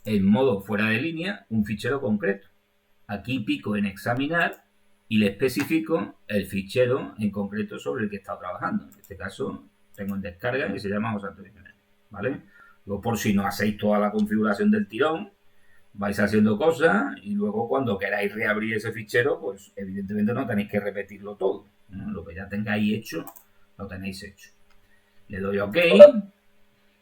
en modo fuera de línea un fichero concreto. Aquí pico en examinar y le especifico el fichero en concreto sobre el que he estado trabajando. En este caso tengo en descarga y se llama José Antonio Jiménez, ¿vale? Luego, por si no hacéis toda la configuración del tirón, vais haciendo cosas y luego cuando queráis reabrir ese fichero, pues evidentemente no tenéis que repetirlo todo, ¿no? Lo que ya tengáis hecho, lo tenéis hecho. Le doy OK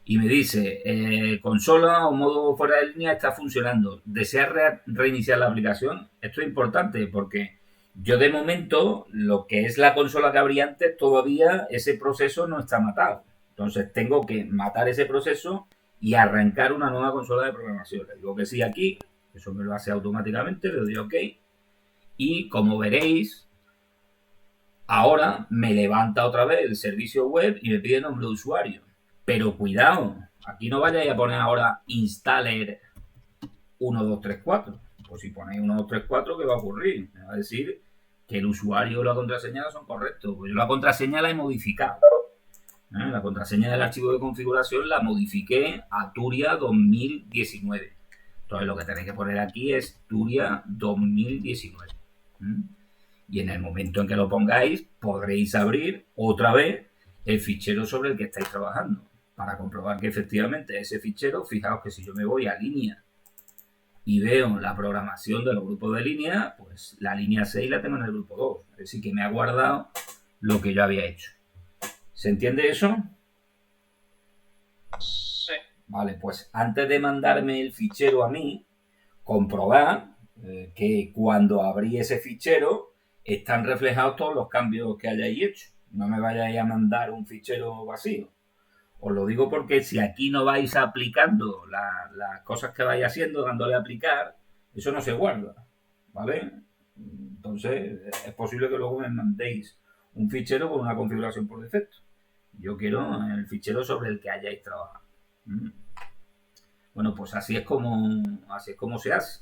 y me dice, consola o modo fuera de línea está funcionando. ¿Desea reiniciar la aplicación? Esto es importante porque yo de momento, lo que es la consola que abrí antes, todavía ese proceso no está matado. Entonces tengo que matar ese proceso y arrancar una nueva consola de programación. Le digo que sí aquí, eso me lo hace automáticamente, le doy OK. Y como veréis, ahora me levanta otra vez el servicio web y me pide nombre de usuario. Pero cuidado, aquí no vayáis a poner ahora installer 1234. Pues si ponéis 1234, ¿qué va a ocurrir? Me va a decir que el usuario y la contraseña son correctos. Pues yo la contraseña la he modificado. La contraseña del archivo de configuración la modifiqué a Turia 2019. Entonces lo que tenéis que poner aquí es Turia 2019. Y en el momento en que lo pongáis, podréis abrir otra vez el fichero sobre el que estáis trabajando. Para comprobar que efectivamente ese fichero, fijaos que si yo me voy a línea y veo la programación de los grupos de línea, pues la línea 6 la tengo en el grupo 2. Es decir, que me ha guardado lo que yo había hecho. ¿Se entiende eso? Sí. Vale, pues antes de mandarme el fichero a mí, comprobar que cuando abrí ese fichero están reflejados todos los cambios que hayáis hecho. No me vayáis a mandar un fichero vacío. Os lo digo porque si aquí no vais aplicando las cosas que vais haciendo, dándole a aplicar, eso no se guarda, ¿vale? Entonces es posible que luego me mandéis un fichero con una configuración por defecto. Yo quiero el fichero sobre el que hayáis trabajado. Bueno, pues así es como se hace.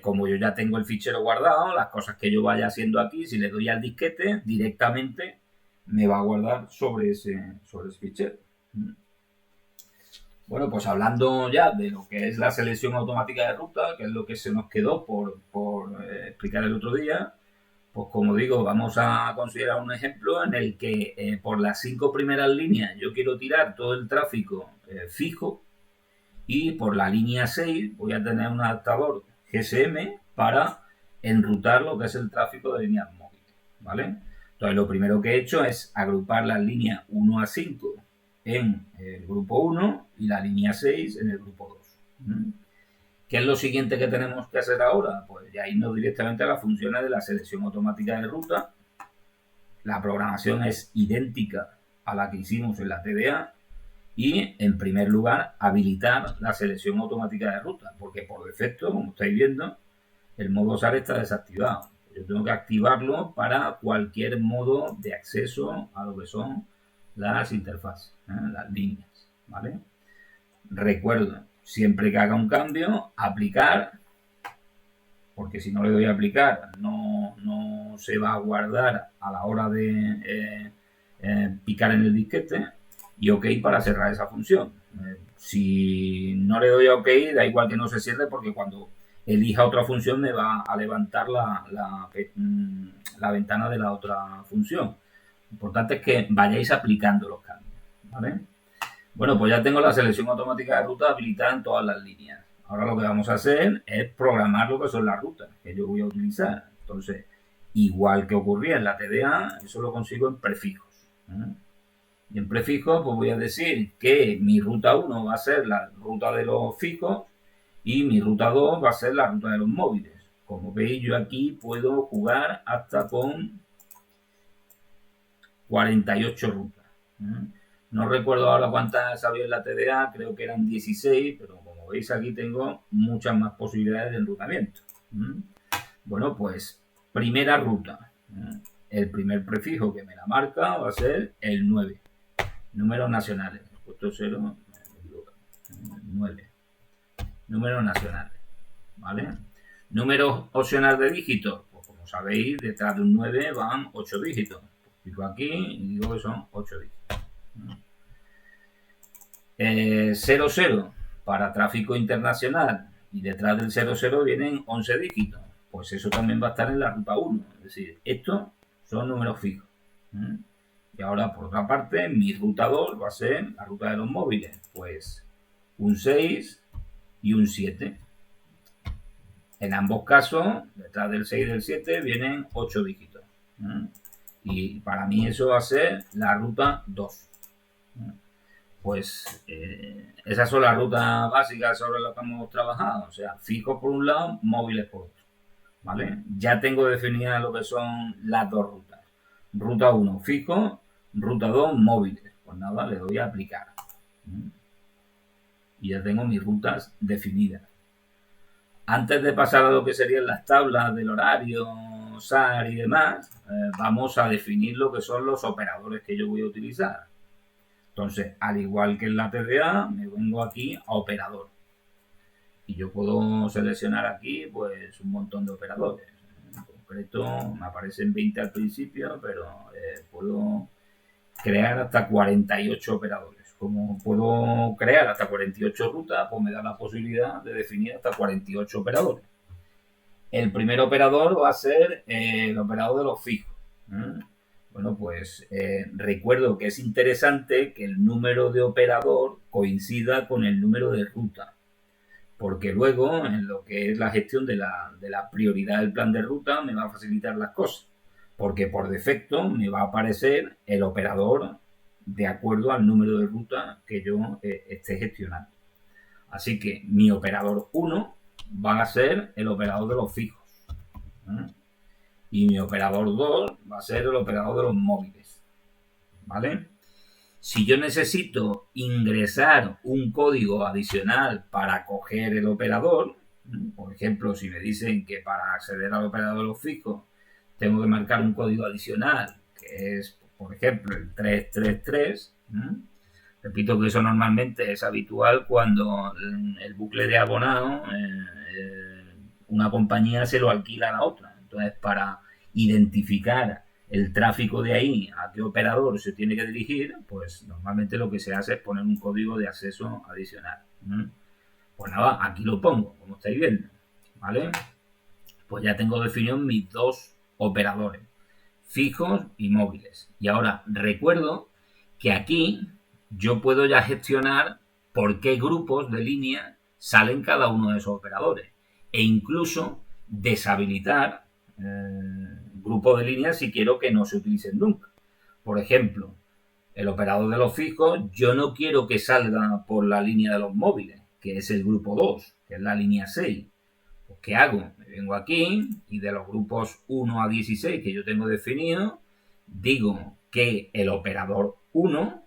Como yo ya tengo el fichero guardado, las cosas que yo vaya haciendo aquí, si le doy al disquete, directamente me va a guardar sobre ese fichero. Bueno, pues hablando ya de lo que es la selección automática de ruta, que es lo que se nos quedó por explicar el otro día, pues como digo, vamos a considerar un ejemplo en el que por las 5 primeras líneas yo quiero tirar todo el tráfico fijo y por la línea 6 voy a tener un adaptador GSM para enrutar lo que es el tráfico de líneas móviles, ¿vale? Entonces lo primero que he hecho es agrupar las líneas 1 a 5 en el grupo 1 y la línea 6 en el grupo 2. ¿Qué es lo siguiente que tenemos que hacer ahora? Pues ya irnos directamente a las funciones de la selección automática de ruta. La programación es idéntica a la que hicimos en la TDA y, en primer lugar, habilitar la selección automática de ruta, porque por defecto, como estáis viendo, el modo SAR está desactivado. Yo tengo que activarlo para cualquier modo de acceso a lo que son las interfaces, las líneas, ¿vale? Recuerdo, siempre que haga un cambio, aplicar, porque si no le doy a aplicar no se va a guardar a la hora de picar en el disquete. y OK para cerrar esa función. Si no le doy a OK, da igual que no se cierre, porque cuando elija otra función me va a levantar la ventana de la otra función. Lo importante es que vayáis aplicando los cambios, ¿vale? Bueno, pues ya tengo la selección automática de ruta habilitada en todas las líneas. Ahora lo que vamos a hacer es programar lo que son las rutas que yo voy a utilizar. Entonces, igual que ocurría en la TDA, eso lo consigo en prefijos. Y en prefijos, pues voy a decir que mi ruta 1 va a ser la ruta de los fijos y mi ruta 2 va a ser la ruta de los móviles. Como veis, yo aquí puedo jugar hasta con 48 rutas. No recuerdo ahora cuántas había en la TDA, creo que eran 16, pero como veis aquí tengo muchas más posibilidades de enrutamiento. Bueno, pues primera ruta. El primer prefijo que me la marca va a ser el 9. Números nacionales. He puesto 0, 9. Números nacionales. ¿Vale? Números opcionales de dígitos. Pues como sabéis, detrás de un 9 van 8 dígitos. Pico aquí y digo que son 8 dígitos. 00 para tráfico internacional y detrás del 00 vienen 11 dígitos. Pues eso también va a estar en la ruta 1. Es decir, estos son números fijos. Y ahora, por otra parte, mi ruta 2 va a ser la ruta de los móviles. Pues un 6 y un 7. En ambos casos, detrás del 6 y del 7 vienen 8 dígitos. Y para mí eso va a ser la ruta 2. Pues esas son las rutas básicas sobre las que hemos trabajado. O sea, fijos por un lado, móviles por otro. ¿Vale? Ya tengo definidas lo que son las dos rutas. Ruta 1, fijo. Ruta 2, móviles. Pues nada, le doy a aplicar. Y ya tengo mis rutas definidas. Antes de pasar a lo que serían las tablas del horario, SAR y demás, vamos a definir lo que son los operadores que yo voy a utilizar. Entonces, al igual que en la TDA, me vengo aquí a operador. Y yo puedo seleccionar aquí pues un montón de operadores. En concreto, me aparecen 20 al principio, pero puedo crear hasta 48 operadores. Como puedo crear hasta 48 rutas, pues me da la posibilidad de definir hasta 48 operadores. El primer operador va a ser el operador de los fijos. Bueno, pues recuerdo que es interesante que el número de operador coincida con el número de ruta, porque luego en lo que es la gestión de la prioridad del plan de ruta me va a facilitar las cosas, porque por defecto me va a aparecer el operador de acuerdo al número de ruta que yo esté gestionando. Así que mi operador 1 va a ser el operador de los fijos. Y mi operador 2 va a ser el operador de los móviles. ¿Vale? Si yo necesito ingresar un código adicional para coger el operador, por ejemplo, si me dicen que para acceder al operador de los fijos tengo que marcar un código adicional, que es, por ejemplo, el 333, repito que eso normalmente es habitual cuando el bucle de abonado, una compañía se lo alquila a la otra. Entonces, para identificar el tráfico de ahí, a qué operador se tiene que dirigir, pues normalmente lo que se hace es poner un código de acceso adicional. Pues nada, aquí lo pongo, como estáis viendo, ¿vale? Pues ya tengo definidos mis dos operadores, fijos y móviles. Y ahora recuerdo que aquí yo puedo ya gestionar por qué grupos de línea salen cada uno de esos operadores e incluso deshabilitar grupos de líneas si quiero que no se utilicen nunca. Por ejemplo, el operador de los fijos, yo no quiero que salga por la línea de los móviles, que es el grupo 2, que es la línea 6. Pues, ¿qué hago? Me vengo aquí y de los grupos 1 a 16 que yo tengo definido, digo que el operador 1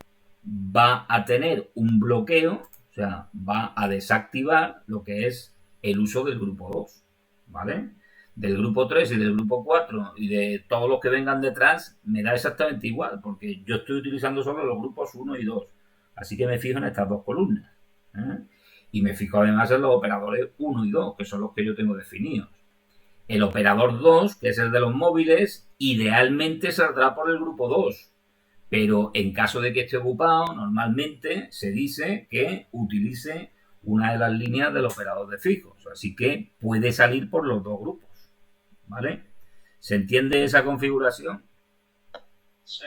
va a tener un bloqueo, o sea, va a desactivar lo que es el uso del grupo 2, ¿vale? Del grupo 3 y del grupo 4 y de todos los que vengan detrás me da exactamente igual, porque yo estoy utilizando solo los grupos 1 y 2. Así que me fijo en estas dos columnas. Y me fijo además en los operadores 1 y 2, que son los que yo tengo definidos. El operador 2, que es el de los móviles, idealmente saldrá por el grupo 2. Pero en caso de que esté ocupado, normalmente se dice que utilice una de las líneas del operador de fijos. Así que puede salir por los dos grupos. ¿Vale? ¿Se entiende esa configuración? Sí.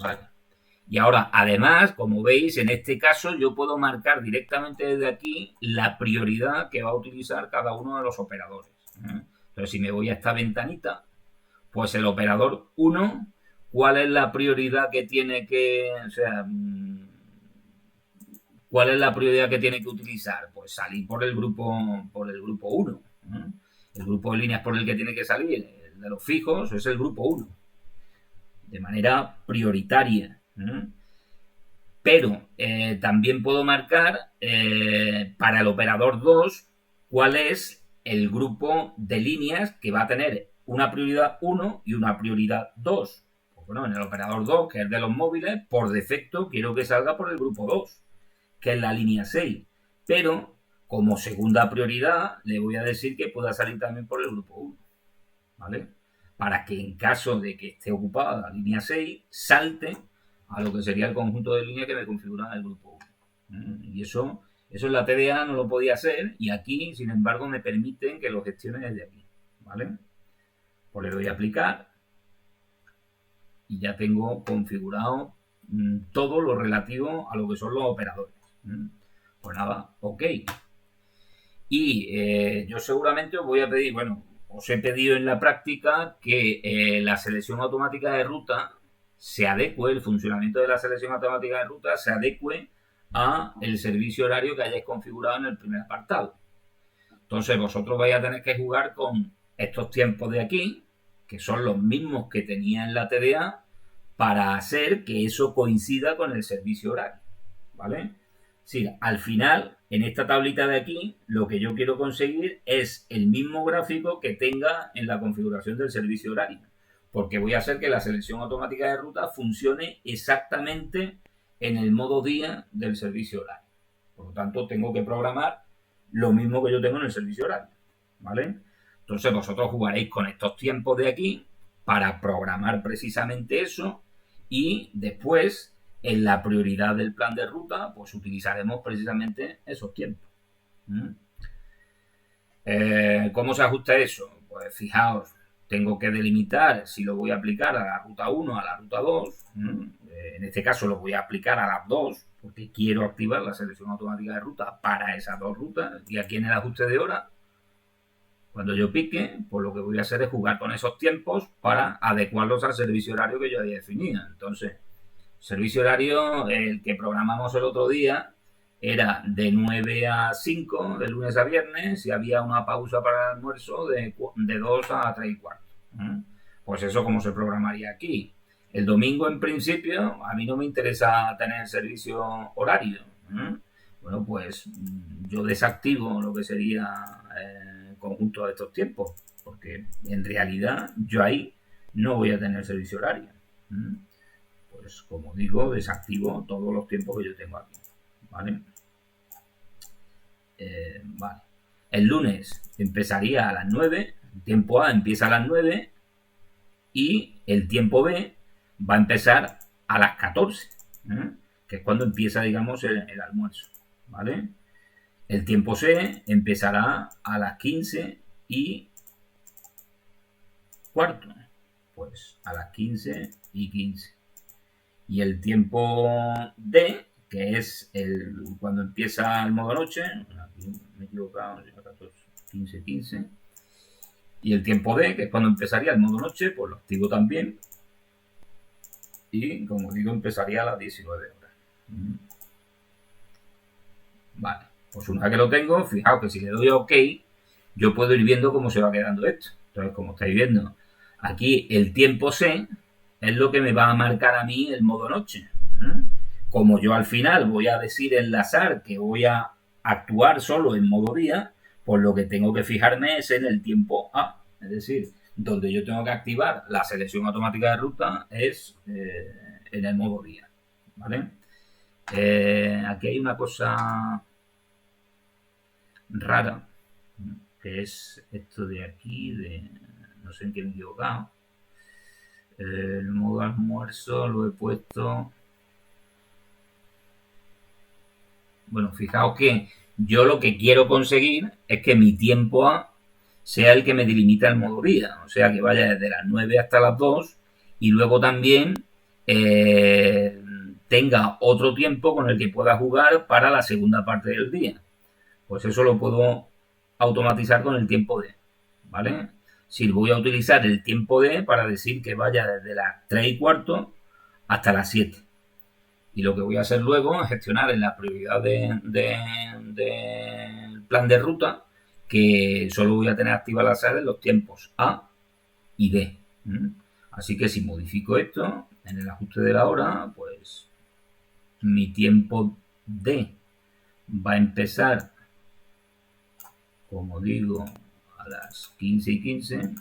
Vale. Y ahora, además, como veis, en este caso yo puedo marcar directamente desde aquí la prioridad que va a utilizar cada uno de los operadores. Entonces, si me voy a esta ventanita, pues el operador 1, ¿cuál es la prioridad que tiene que, o sea, cuál es la prioridad que tiene que utilizar? Pues salir por el grupo 1. El grupo de líneas por el que tiene que salir, el de los fijos, es el grupo 1. De manera prioritaria. Pero también puedo marcar para el operador 2 cuál es el grupo de líneas que va a tener una prioridad 1 y una prioridad 2. Pues bueno, en el operador 2, que es de los móviles, por defecto quiero que salga por el grupo 2, que es la línea 6. Pero como segunda prioridad le voy a decir que pueda salir también por el grupo 1. ¿Vale? Para que en caso de que esté ocupada la línea 6, salte a lo que sería el conjunto de líneas que me configuran el grupo 1. Y eso en la TDA no lo podía hacer, y aquí, sin embargo, me permiten que lo gestione desde aquí. ¿Vale? Pues le doy a aplicar y ya tengo configurado todo lo relativo a lo que son los operadores. Pues nada, ok. Y yo seguramente os voy a pedir, bueno, os he pedido en la práctica que la selección automática de ruta se adecue, el funcionamiento de la selección automática de ruta se adecue a el servicio horario que hayáis configurado en el primer apartado. Entonces vosotros vais a tener que jugar con estos tiempos de aquí, que son los mismos que tenía en la TDA, para hacer que eso coincida con el servicio horario. ¿Vale? Sí, al final, en esta tablita de aquí, lo que yo quiero conseguir es el mismo gráfico que tenga en la configuración del servicio horario, porque voy a hacer que la selección automática de ruta funcione exactamente en el modo día del servicio horario. Por lo tanto, tengo que programar lo mismo que yo tengo en el servicio horario. ¿Vale? Entonces, vosotros jugaréis con estos tiempos de aquí para programar precisamente eso, y después, en la prioridad del plan de ruta, pues utilizaremos precisamente esos tiempos. ¿Cómo se ajusta eso? Pues fijaos, tengo que delimitar si lo voy a aplicar a la ruta 1, a la ruta 2. En este caso lo voy a aplicar a las 2, porque quiero activar la selección automática de ruta para esas dos rutas. Y aquí en el ajuste de hora, cuando yo pique, pues lo que voy a hacer es jugar con esos tiempos para adecuarlos al servicio horario que yo había definido. Entonces, servicio horario, el que programamos el otro día, era de 9 a 5, de lunes a viernes, y había una pausa para el almuerzo de 2 a 3 y cuarto. Pues eso, ¿cómo se programaría aquí? El domingo, en principio, a mí no me interesa tener servicio horario. Bueno, pues yo desactivo lo que sería el conjunto de estos tiempos, porque en realidad yo ahí no voy a tener servicio horario. Pues como digo, desactivo todos los tiempos que yo tengo aquí. ¿Vale? Vale. El lunes empezaría a las 9, el tiempo A empieza a las 9 y el tiempo B va a empezar a las 14, que es cuando empieza, digamos, el almuerzo. ¿Vale? El tiempo C empezará a las 15 y cuarto. Pues a las 15 y 15. Y el tiempo D, que es cuando empieza el modo noche, aquí me he equivocado, 15, 15. Y el tiempo D, que es cuando empezaría el modo noche, pues lo activo también. Y como digo, empezaría a las 19 horas. Vale, pues una vez que lo tengo, fijaos que si le doy a OK, yo puedo ir viendo cómo se va quedando esto. Entonces, como estáis viendo, aquí el tiempo C es lo que me va a marcar a mí el modo noche. Como yo al final voy a decir enlazar que voy a actuar solo en modo día, pues lo que tengo que fijarme es en el tiempo A. Es decir, donde yo tengo que activar la selección automática de ruta es en el modo día. ¿Vale? Aquí hay una cosa rara, que es esto de aquí, no sé en qué me he equivocado. El modo almuerzo lo he puesto... Bueno, fijaos que yo lo que quiero conseguir es que mi tiempo A sea el que me delimita el modo día. O sea, que vaya desde las 9 hasta las 2 y luego también tenga otro tiempo con el que pueda jugar para la segunda parte del día. Pues eso lo puedo automatizar con el tiempo D, ¿vale? Si voy a utilizar el tiempo D para decir que vaya desde las 3:15 hasta las 7. Y lo que voy a hacer luego es gestionar en la prioridad del plan de ruta que solo voy a tener activas las áreas los tiempos A y D. Así que si modifico esto en el ajuste de la hora, pues mi tiempo D va a empezar, como digo, a las 15:15.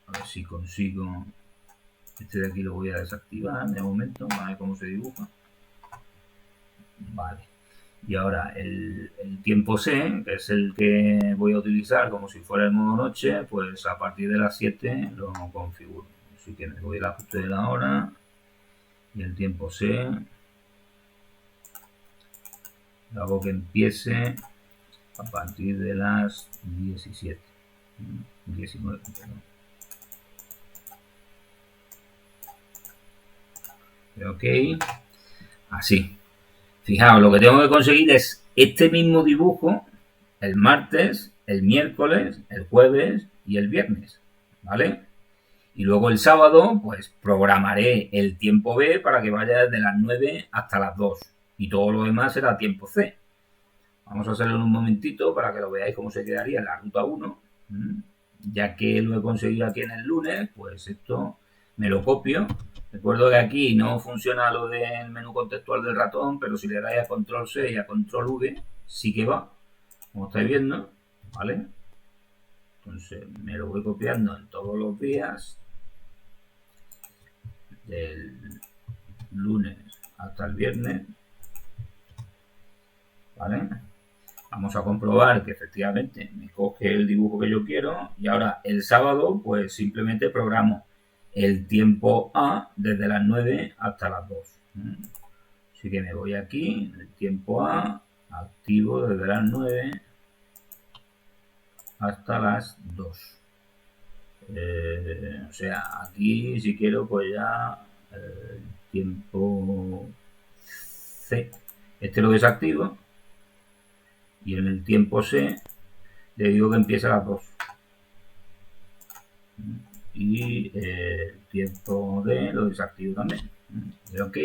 A ver si consigo... Este de aquí lo voy a desactivar de momento, a ver cómo se dibuja. Vale. Y ahora el tiempo C, que es el que voy a utilizar como si fuera el modo noche, pues a partir de las 7 lo configuro. Así que me voy al ajuste de la hora y el tiempo C. Hago que empiece a partir de las 19, perdón. Ok, así. Fijaos, lo que tengo que conseguir es este mismo dibujo el martes, el miércoles, el jueves y el viernes, ¿vale? Y luego el sábado, pues programaré el tiempo B para que vaya desde las 9 hasta las 2 y todo lo demás será tiempo C. Vamos a hacerlo en un momentito para que lo veáis cómo se quedaría en la ruta 1. Ya que lo he conseguido aquí en el lunes, pues esto me lo copio. Recuerdo que aquí no funciona lo del menú contextual del ratón, pero si le dais a control C y a control V, sí que va, como estáis viendo, ¿vale? Entonces me lo voy copiando en todos los días, del lunes hasta el viernes, ¿vale? Vamos a comprobar que efectivamente me coge el dibujo que yo quiero y ahora el sábado pues simplemente programo el tiempo A desde las 9 hasta las 2. Así que me voy aquí, el tiempo A, activo desde las 9 hasta las 2. O sea, aquí si quiero pues ya el tiempo C, este lo desactivo y en el tiempo C le digo que empiece a las 2. Y el tiempo D lo desactivo también. Le doy OK,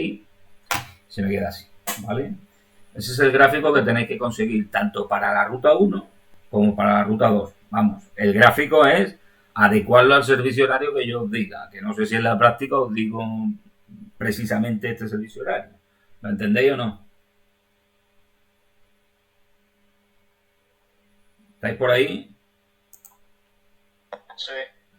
se me queda así, ¿vale? Ese es el gráfico que tenéis que conseguir tanto para la ruta 1 como para la ruta 2. Vamos, el gráfico es adecuarlo al servicio horario que yo os diga, que no sé si en la práctica os digo precisamente este servicio horario. ¿Lo entendéis o no? ¿Estáis por ahí? Sí.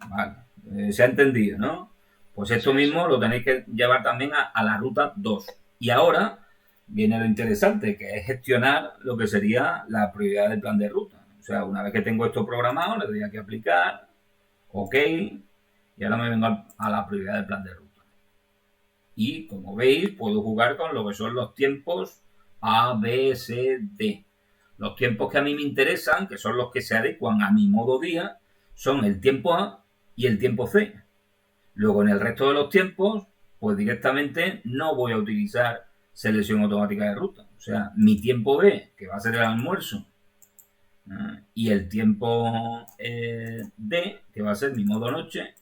Vale, se ha entendido, ¿no? Pues esto mismo lo tenéis que llevar también a la ruta 2. Y ahora viene lo interesante, que es gestionar lo que sería la prioridad del plan de ruta. O sea, una vez que tengo esto programado, le doy aquí a aplicar, OK, y ahora me vengo a la prioridad del plan de ruta. Y como veis, puedo jugar con lo que son los tiempos A, B, C, D. Los tiempos que a mí me interesan, que son los que se adecuan a mi modo día, son el tiempo A y el tiempo C. Luego en el resto de los tiempos, pues directamente no voy a utilizar selección automática de ruta. O sea, mi tiempo B, que va a ser el almuerzo, y el tiempo D, que va a ser mi modo noche,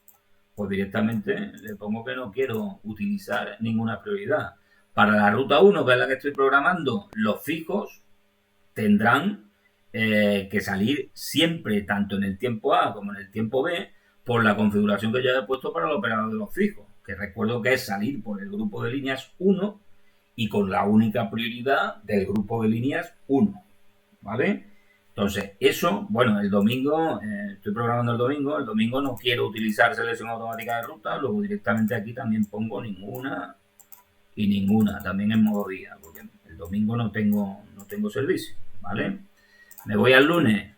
pues directamente le pongo que no quiero utilizar ninguna prioridad. Para la ruta 1, que es la que estoy programando, los fijos tendrán que salir siempre, tanto en el tiempo A como en el tiempo B, por la configuración que ya he puesto para el operador de los fijos, que recuerdo que es salir por el grupo de líneas 1 y con la única prioridad del grupo de líneas 1, ¿vale? Entonces, eso, bueno, el domingo, estoy programando el domingo no quiero utilizar selección automática de ruta, luego directamente aquí también pongo ninguna y ninguna, también en modo día, porque el domingo no tengo servicio, ¿vale? Me voy al lunes,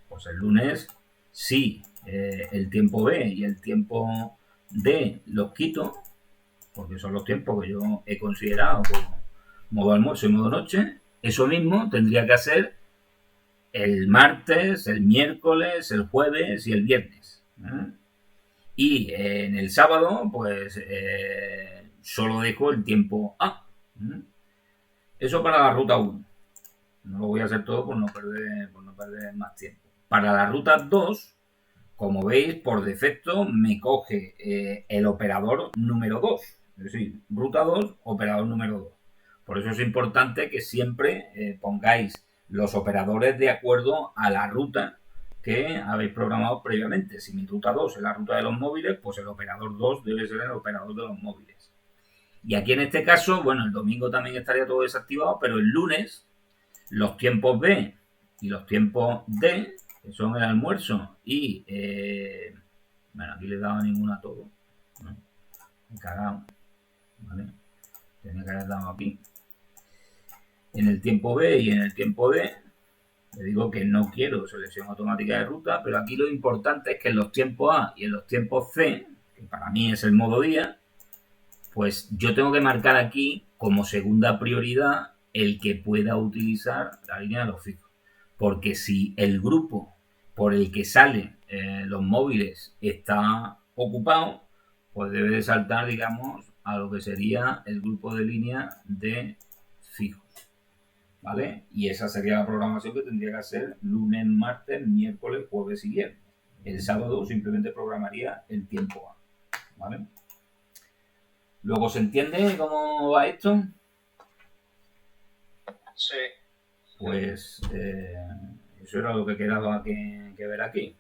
pues el lunes Si el tiempo B y el tiempo D los quito, porque son los tiempos que yo he considerado como modo almuerzo y modo noche, eso mismo tendría que hacer el martes, el miércoles, el jueves y el viernes. Y en el sábado, pues solo dejo el tiempo A. Eso para la ruta 1. No lo voy a hacer todo por no perder más tiempo. Para la ruta 2, como veis, por defecto me coge el operador número 2. Es decir, ruta 2, operador número 2. Por eso es importante que siempre pongáis los operadores de acuerdo a la ruta que habéis programado previamente. Si mi ruta 2 es la ruta de los móviles, pues el operador 2 debe ser el operador de los móviles. Y aquí en este caso, bueno, el domingo también estaría todo desactivado, pero el lunes los tiempos B y los tiempos D, que son el almuerzo y... bueno, aquí le he dado ninguna a todo. ¿No? Me he cagado. ¿Vale? Tenía que haber dado aquí. En el tiempo B y en el tiempo D, le digo que no quiero selección automática de ruta, pero aquí lo importante es que en los tiempos A y en los tiempos C, que para mí es el modo día, pues yo tengo que marcar aquí como segunda prioridad el que pueda utilizar la línea de los fijos. Porque si el grupo por el que salen los móviles está ocupado, pues debe de saltar, digamos, a lo que sería el grupo de línea de fijos. ¿Vale? Y esa sería la programación que tendría que hacer lunes, martes, miércoles, jueves y viernes. El sábado simplemente programaría el tiempo A. ¿Vale? Luego, ¿se entiende cómo va esto? Sí. Pues eso era lo que quedaba que ver aquí.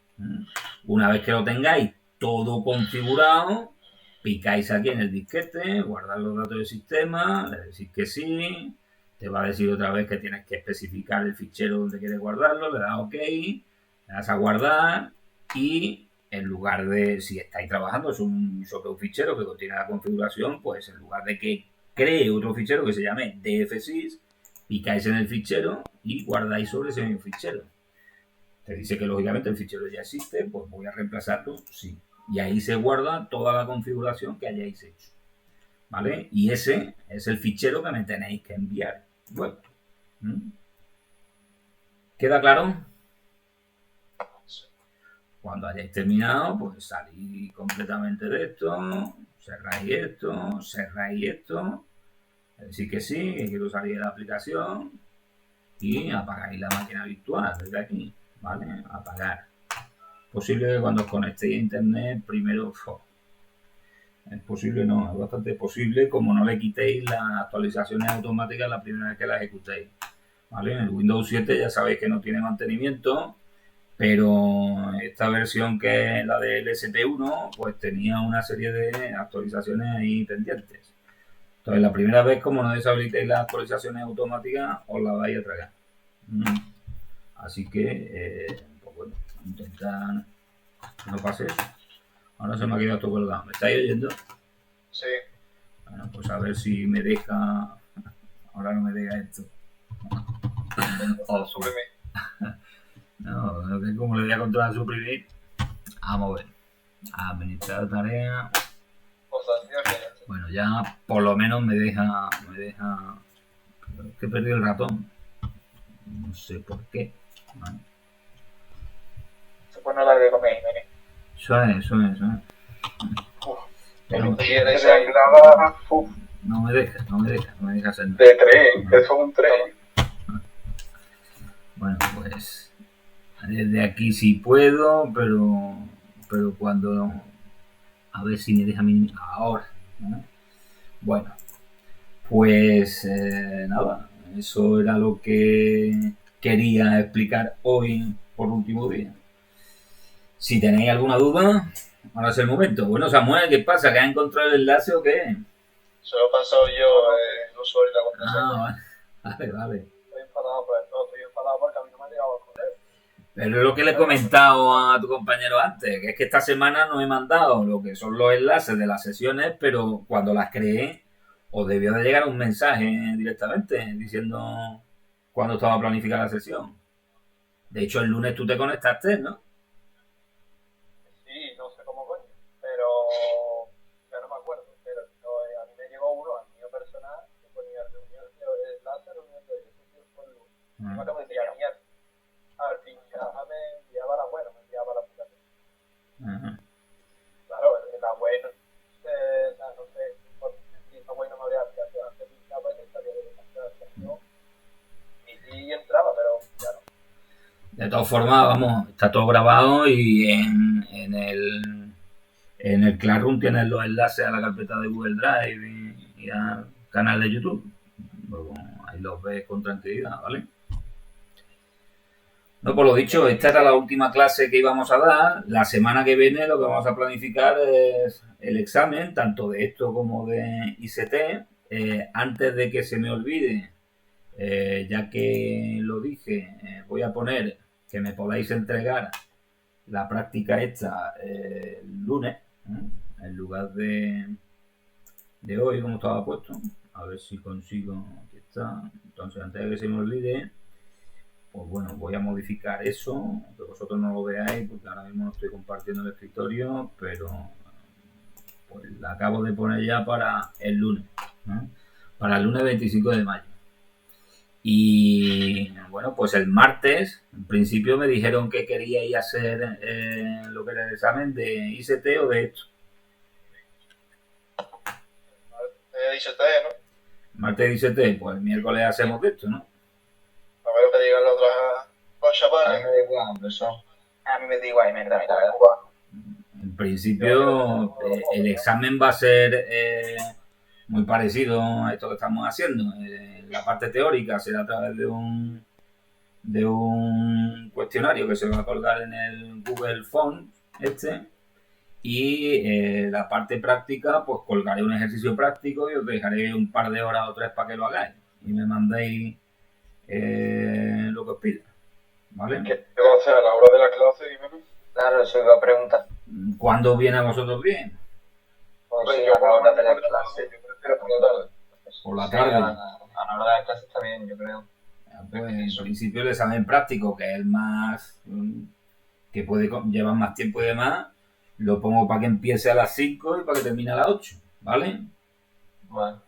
Una vez que lo tengáis todo configurado, picáis aquí en el disquete, guardar los datos del sistema, le decís que sí, te va a decir otra vez que tienes que especificar el fichero donde quieres guardarlo, le das OK, le das a guardar y en lugar de, si estáis trabajando sobre un fichero que contiene la configuración, pues en lugar de que cree otro fichero que se llame dfsys, picáis en el fichero y guardáis sobre ese mismo fichero. Te dice que lógicamente el fichero ya existe, pues voy a reemplazarlo, sí. Y ahí se guarda toda la configuración que hayáis hecho. ¿Vale? Y ese es el fichero que me tenéis que enviar. Bueno. ¿Queda claro? Cuando hayáis terminado, pues salís completamente de esto, cerráis esto, decís que sí, que quiero salir de la aplicación y apagáis la máquina virtual desde aquí, ¿vale? Apagar. Posible que cuando os conectéis a internet primero... Es posible, no, es bastante posible, como no le quitéis las actualizaciones automáticas la primera vez que las ejecutéis. ¿Vale? En el Windows 7 ya sabéis que no tiene mantenimiento, pero esta versión que es la del SP1, pues tenía una serie de actualizaciones ahí pendientes. Entonces, la primera vez, como no deshabilitéis las actualizaciones automáticas, os la vais a tragar. Así que, pues bueno, intentar que no pase eso. Ahora se me ha quedado todo colgado. ¿Me estáis oyendo? Sí. Bueno, pues a ver si me deja... Ahora no me deja esto. Suprimir. No, que como le voy a controlar suprimir. Vamos a ver. Administrar tarea. Bueno, ya por lo menos me deja... Es que perdí el ratón. No sé por qué. Vale. Pues no la de comer, ¿eh? Eso es. No me deja hacer. De tren, eso es un tren. Bueno, pues desde aquí sí puedo, pero cuando... A ver si me deja ahora, ¿no? Bueno, pues nada, eso era lo que quería explicar hoy por último día. Si tenéis alguna duda, ahora es el momento. Bueno, Samuel, ¿qué pasa? ¿Que has encontrado el enlace o qué? Se lo he pasado yo el usuario y la contraseña. Vale. Estoy enfadado porque a mí no me ha llegado el correo. Pero es lo que le he comentado a tu compañero antes, que es que esta semana no he mandado lo que son los enlaces de las sesiones, pero cuando las creé, os debió de llegar un mensaje directamente diciendo cuándo estaba planificada la sesión. De hecho, el lunes tú te conectaste, ¿no? todas formas, vamos, está todo grabado y en el Classroom tienes los enlaces a la carpeta de Google Drive y al canal de YouTube. Luego ahí los ves con tranquilidad, ¿vale? No, por lo dicho, esta era la última clase que íbamos a dar. La semana que viene lo que vamos a planificar es el examen, tanto de esto como de ICT. Antes de que se me olvide, ya que lo dije, voy a poner que me podáis entregar la práctica esta el lunes, en lugar de hoy, como estaba puesto. A ver si consigo. Aquí está. Entonces, antes de que se me olvide, pues bueno, voy a modificar eso, que vosotros no lo veáis, porque ahora mismo no estoy compartiendo el escritorio, pero pues la acabo de poner ya para el lunes, ¿no? Para el lunes 25 de mayo. Y bueno, pues el martes, en principio me dijeron que queríais hacer lo que era el examen de ICT o de esto. ICT, ¿no? Martes de ICT, pues el miércoles hacemos de esto, ¿no? A ver lo que digan los otros chavales. A mí me da igual, a mí me da igual, me da igual. En principio, el examen va a ser muy parecido a esto que estamos haciendo. La parte teórica será a través de un cuestionario que se va a colgar en el Google Form y la parte práctica, pues colgaré un ejercicio práctico y os dejaré un par de horas o 3 para que lo hagáis y me mandéis lo que os pida, ¿vale? ¿Qué va a hacer a la hora de la clase? Claro, eso iba a preguntar. ¿Cuándo viene a vosotros bien? Pues sí, a la hora de la clase. Yo prefiero por la tarde. Por la tarde. A la hora de la clase está bien, yo creo. Pues en principio el examen práctico, que es el más que puede llevar más tiempo y demás, lo pongo para que empiece a las 5 y para que termine a las 8, ¿vale? Vale.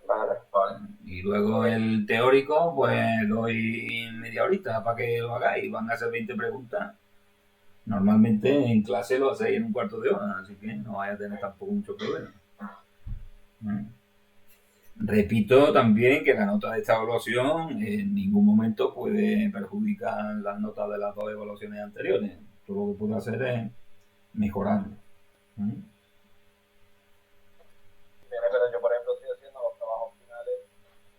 Y luego el teórico, pues doy media horita para que lo hagáis. Van a ser 20 preguntas. Normalmente en clase lo hacéis en un cuarto de hora, así que no vais a tener tampoco mucho problema. Repito también que la nota de esta evaluación en ningún momento puede perjudicar las notas de las 2 evaluaciones anteriores. Todo lo que puedo hacer es mejorarlo. Pero yo, por ejemplo, estoy haciendo los trabajos finales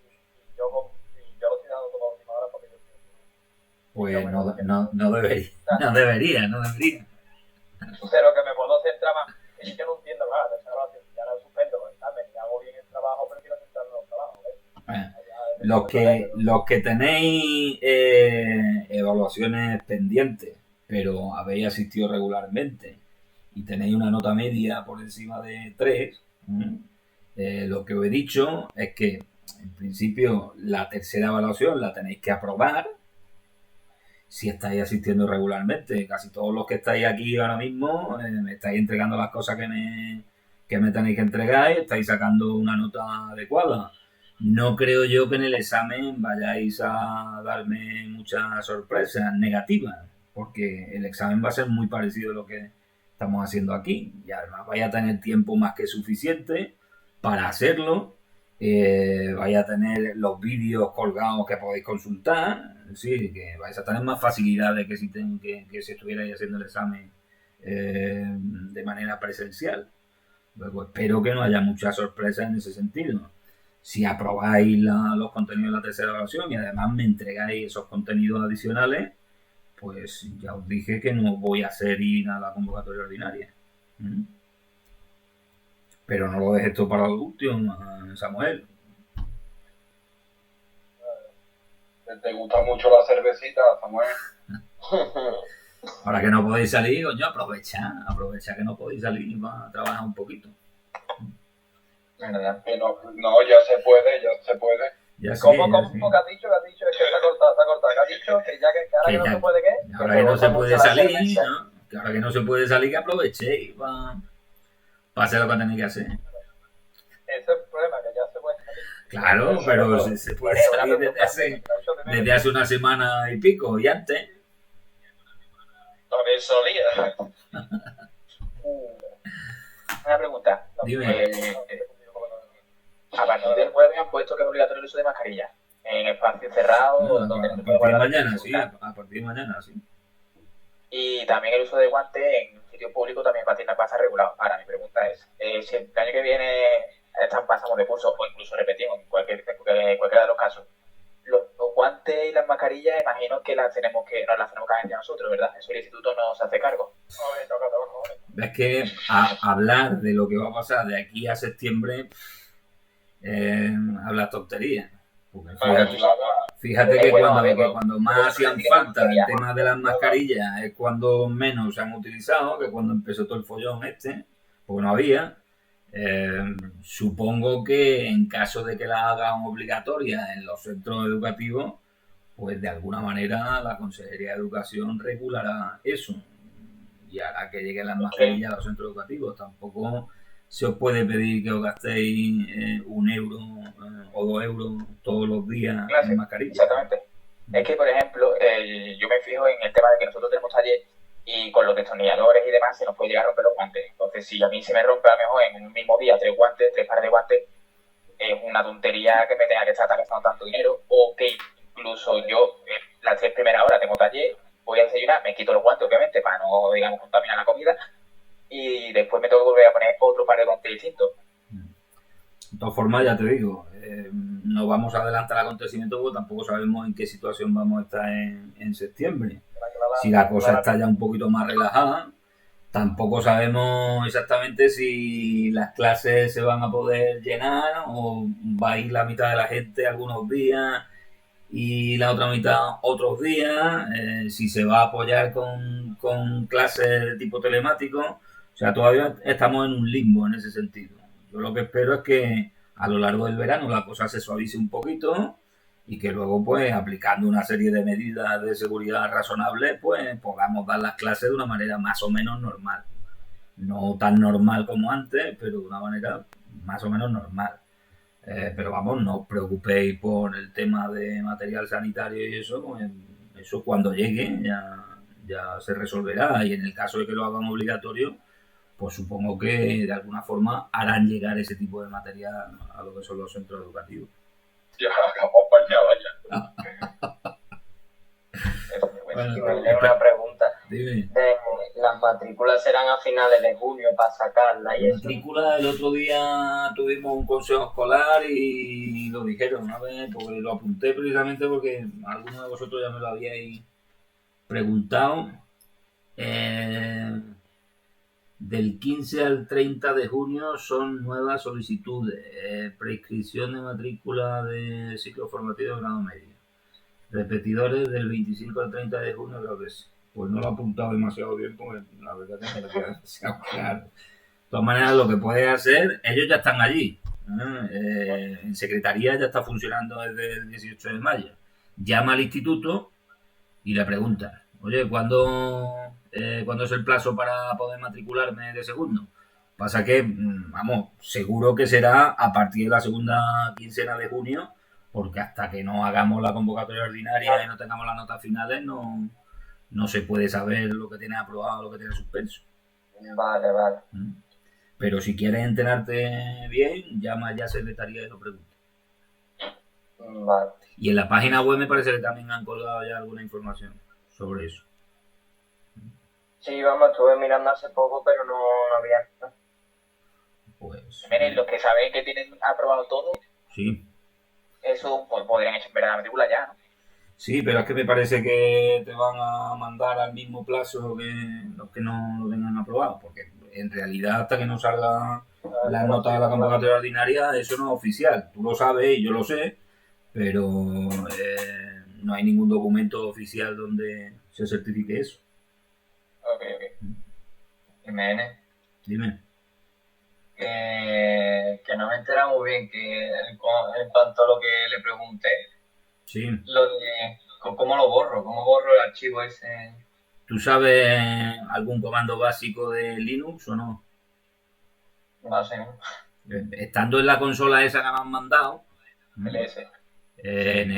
y yo lo estoy dando toda la última hora porque yo Pues no debería. Pero que me puedo centrar más. Es que no entiendo nada, ya no suspendo los exámenes, ya hago bien el trabajo, pero quiero centrarme en los trabajos. Los que tenéis evaluaciones pendientes, pero habéis asistido regularmente y tenéis una nota media por encima de 3, lo que os he dicho es que en principio la tercera evaluación la tenéis que aprobar si estáis asistiendo regularmente. Casi todos los que estáis aquí ahora mismo me estáis entregando las cosas que me tenéis que entregar y estáis sacando una nota adecuada. No creo yo que en el examen vayáis a darme muchas sorpresas negativas, porque el examen va a ser muy parecido a lo que estamos haciendo aquí y además vais a tener tiempo más que suficiente para hacerlo. Vais a tener los vídeos colgados que podéis consultar, sí, que vais a tener más facilidades que si estuvierais haciendo el examen de manera presencial. Luego espero que no haya muchas sorpresas en ese sentido. Si aprobáis los contenidos de la tercera evaluación y además me entregáis esos contenidos adicionales, pues ya os dije que no voy a hacer ir a la convocatoria ordinaria. Pero no lo dejes esto para el último, Samuel. ¿Te gusta mucho la cervecita, Samuel? Ahora que no podéis salir, coño, aprovecha que no podéis salir y va a trabajar un poquito. ¿Verdad? Que no, ya se puede. ¿Cómo que has dicho? Es que está cortado. ¿Qué has dicho? Que ahora que no se puede, ¿qué? Ahora que no se puede salir, ¿no? Que ahora que no se puede salir, que aprovechéis para hacer lo que tenéis que hacer. Ese es el problema, que ya se puede salir. Claro, pero se puede salir desde hace una semana y pico y antes. También solía. Una pregunta. Dime. A partir del jueves han puesto que es obligatorio el uso de mascarilla. En espacios cerrados. A partir de mañana, sí. Y también el uso de guantes en sitio público también pasa regulado. Ahora, mi pregunta es, si el año que viene pasamos de curso o incluso repetimos, en cualquiera de los casos, los guantes y las mascarillas, imagino que nos las tenemos que vender nosotros, ¿verdad? Eso el instituto nos hace cargo. Es que hablar de lo que va a pasar de aquí a septiembre habla tonterías. Porque fíjate que cuando más hacían falta el tema de las mascarillas es cuando menos se han utilizado, que cuando empezó todo el follón porque no había. Supongo que en caso de que las hagan obligatorias en los centros educativos, pues de alguna manera la Consejería de Educación regulará eso y hará que lleguen las mascarillas a los centros educativos. Tampoco se os puede pedir que os gastéis 1 euro o 2 euros todos los días en mascarillas. Exactamente. Es que, por ejemplo, yo me fijo en el tema de que nosotros tenemos taller y con los destornilladores y demás se nos puede llegar a romper los guantes. Entonces, si a mí se me rompe a lo mejor en un mismo día 3 pares de guantes, es una tontería que me tenga que estar gastando tanto dinero, o que incluso yo las 3 primeras horas tengo taller, voy a desayunar, me quito los guantes obviamente para no, digamos, contaminar la comida, y después me tengo que volver a poner otro par de guantes distintos. De todas formas, ya te digo, no vamos a adelantar acontecimientos porque tampoco sabemos en qué situación vamos a estar en septiembre. Si la cosa está ya un poquito más relajada, tampoco sabemos exactamente si las clases se van a poder llenar o va a ir la mitad de la gente algunos días y la otra mitad otros días, si se va a apoyar con clases de tipo telemático. O sea, todavía estamos en un limbo en ese sentido. Yo lo que espero es que a lo largo del verano la cosa se suavice un poquito y que luego, pues, aplicando una serie de medidas de seguridad razonables, pues, podamos dar las clases de una manera más o menos normal. No tan normal como antes, pero de una manera más o menos normal. Pero vamos, no os preocupéis por el tema de material sanitario y eso, pues, eso cuando llegue ya se resolverá. Y en el caso de que lo hagan obligatorio, pues supongo que de alguna forma harán llegar ese tipo de material a lo que son los centros educativos. Ya, acabamos para allá, vaya. Y me leo una pregunta. Dime. Las matrículas serán a finales de junio para sacarla y la matrícula, el otro día tuvimos un consejo escolar y lo dijeron, a ver, porque lo apunté precisamente porque algunos de vosotros ya me lo habíais preguntado. Del 15 al 30 de junio son nuevas solicitudes, prescripción de matrícula de ciclo formativo de grado medio. Repetidores del 25 al 30 de junio, creo que sí. Pues no lo he apuntado demasiado bien porque la verdad que me queda demasiado claro. De todas maneras, lo que puedes hacer, ellos ya están allí. En secretaría ya está funcionando desde el 18 de mayo. Llama al instituto y le pregunta, oye, ¿cuándo es el plazo para poder matricularme de segundo? Pasa que, vamos, seguro que será a partir de la segunda quincena de junio, porque hasta que no hagamos la convocatoria ordinaria y no tengamos las notas finales, no se puede saber lo que tiene aprobado, lo que tiene suspenso. Vale. Pero si quieres enterarte bien, llama ya a secretaría y lo pregunta. Vale. Y en la página web me parece que también han colgado ya alguna información sobre eso. Sí, vamos, estuve mirando hace poco, pero no había nada. Pues... Miren, los que saben que tienen aprobado todo, sí. Eso pues podrían esperar la matrícula ya, ¿no? Sí, pero es que me parece que te van a mandar al mismo plazo que los que no lo tengan aprobado, porque en realidad hasta que no salga la nota de la convocatoria ordinaria, eso no es oficial. Tú lo sabes y yo lo sé, pero no hay ningún documento oficial donde se certifique eso. Ok. Jiménez. Dime. Que no me he enterado muy bien que en cuanto a lo que le pregunté. Sí. ¿Cómo lo borro? ¿Cómo borro el archivo ese? ¿Tú sabes algún comando básico de Linux o no? No sé. Estando en la consola esa que me han mandado, LS. en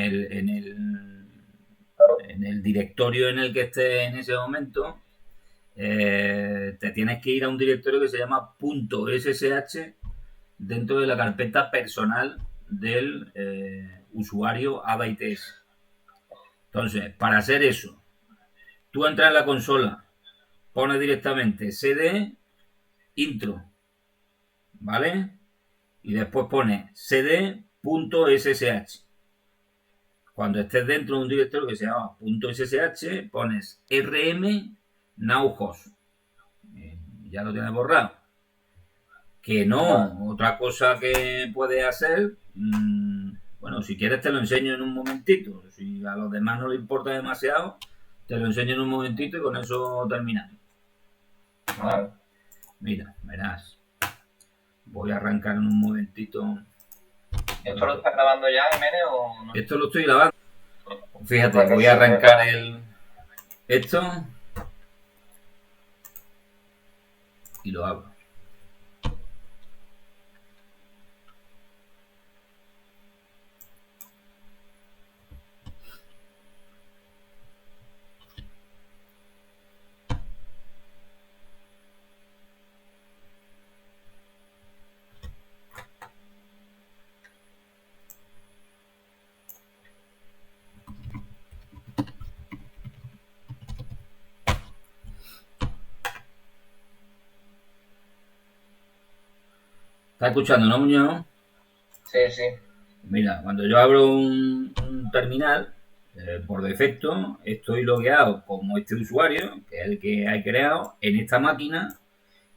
el directorio en el que estés en ese momento, te tienes que ir a un directorio que se llama .ssh dentro de la carpeta personal del usuario ABA ITS. Entonces, para hacer eso, tú entras en la consola, pones directamente cd intro, ¿vale? Y después pones cd.ssh. Cuando estés dentro de un directorio que se llama .ssh, pones rm now host. Ya lo tienes borrado. Que no, otra cosa que puedes hacer, bueno, si quieres te lo enseño en un momentito. Si a los demás no les importa demasiado, te lo enseño en un momentito y con eso terminamos. Vale. Mira, verás. Voy a arrancar en un momentito. ¿Esto lo estás grabando ya, Jiménez, o no? Esto lo estoy grabando. Fíjate, voy a arrancar esto y lo hago. ¿Estás escuchando, no, Muñoz? Sí, sí. Mira, cuando yo abro un terminal, por defecto estoy logueado como este usuario, que es el que he creado, en esta máquina,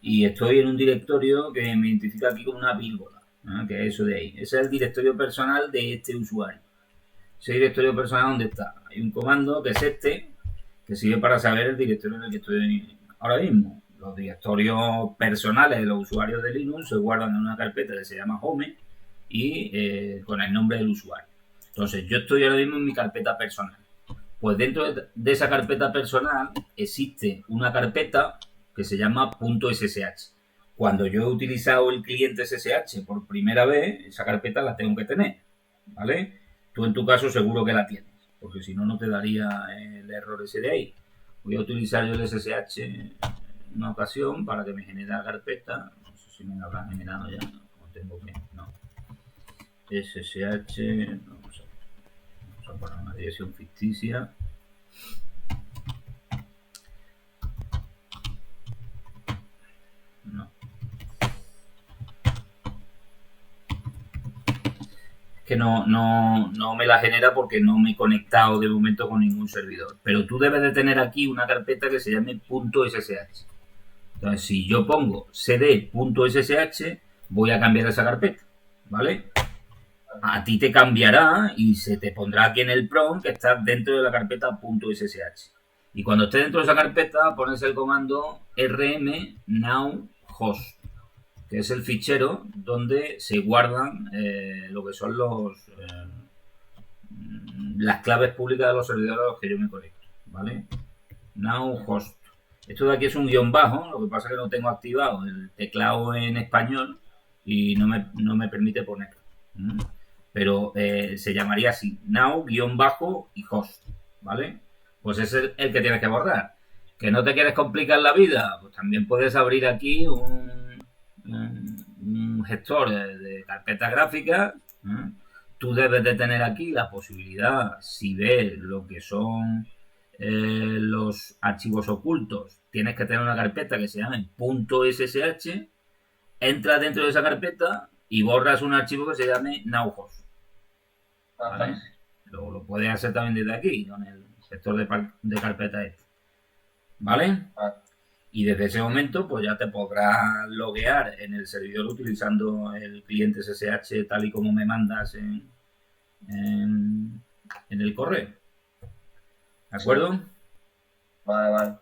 y estoy en un directorio que me identifica aquí como una píldola, ¿no? Que es eso de ahí. Ese es el directorio personal de este usuario. Ese directorio personal, ¿dónde está? Hay un comando que es este, que sirve para saber el directorio en el que estoy ahora mismo. Los directorios personales de los usuarios de Linux se guardan en una carpeta que se llama Home y con el nombre del usuario. Entonces, yo estoy ahora mismo en mi carpeta personal. Pues dentro de esa carpeta personal existe una carpeta que se llama .ssh. Cuando yo he utilizado el cliente SSH por primera vez, esa carpeta la tengo que tener, ¿vale? Tú en tu caso seguro que la tienes, porque si no, no te daría el error ese de ahí. Voy a utilizar yo el SSH en una ocasión para que me genere la carpeta. No sé si me la habrá generado ya, no tengo que, no. SSH, vamos a poner una dirección ficticia. No. Que no me la genera porque no me he conectado de momento con ningún servidor. Pero tú debes de tener aquí una carpeta que se llame .ssh. Entonces, si yo pongo cd.ssh, voy a cambiar esa carpeta, ¿vale? A ti te cambiará y se te pondrá aquí en el prompt que estás dentro de la carpeta .ssh. Y cuando estés dentro de esa carpeta, pones el comando rm now host, que es el fichero donde se guardan lo que son las claves públicas de los servidores a los que yo me conecto, ¿vale? Now host. Esto de aquí es un guión bajo, lo que pasa es que no tengo activado el teclado en español y no me permite ponerlo. Pero se llamaría así, now, guión bajo y host, ¿vale? Pues ese es el que tienes que borrar. ¿Que no te quieres complicar la vida? Pues también puedes abrir aquí un gestor de carpetas gráficas. Tú debes de tener aquí la posibilidad, si ves lo que son los archivos ocultos, tienes que tener una carpeta que se llame .ssh, entras dentro de esa carpeta y borras un archivo que se llame nowhost, ¿vale? Lo puedes hacer también desde aquí, con el gestor de carpeta este, ¿vale? Y desde ese momento pues ya te podrás loguear en el servidor utilizando el cliente SSH tal y como me mandas en el correo. ¿De acuerdo? Vale, vale.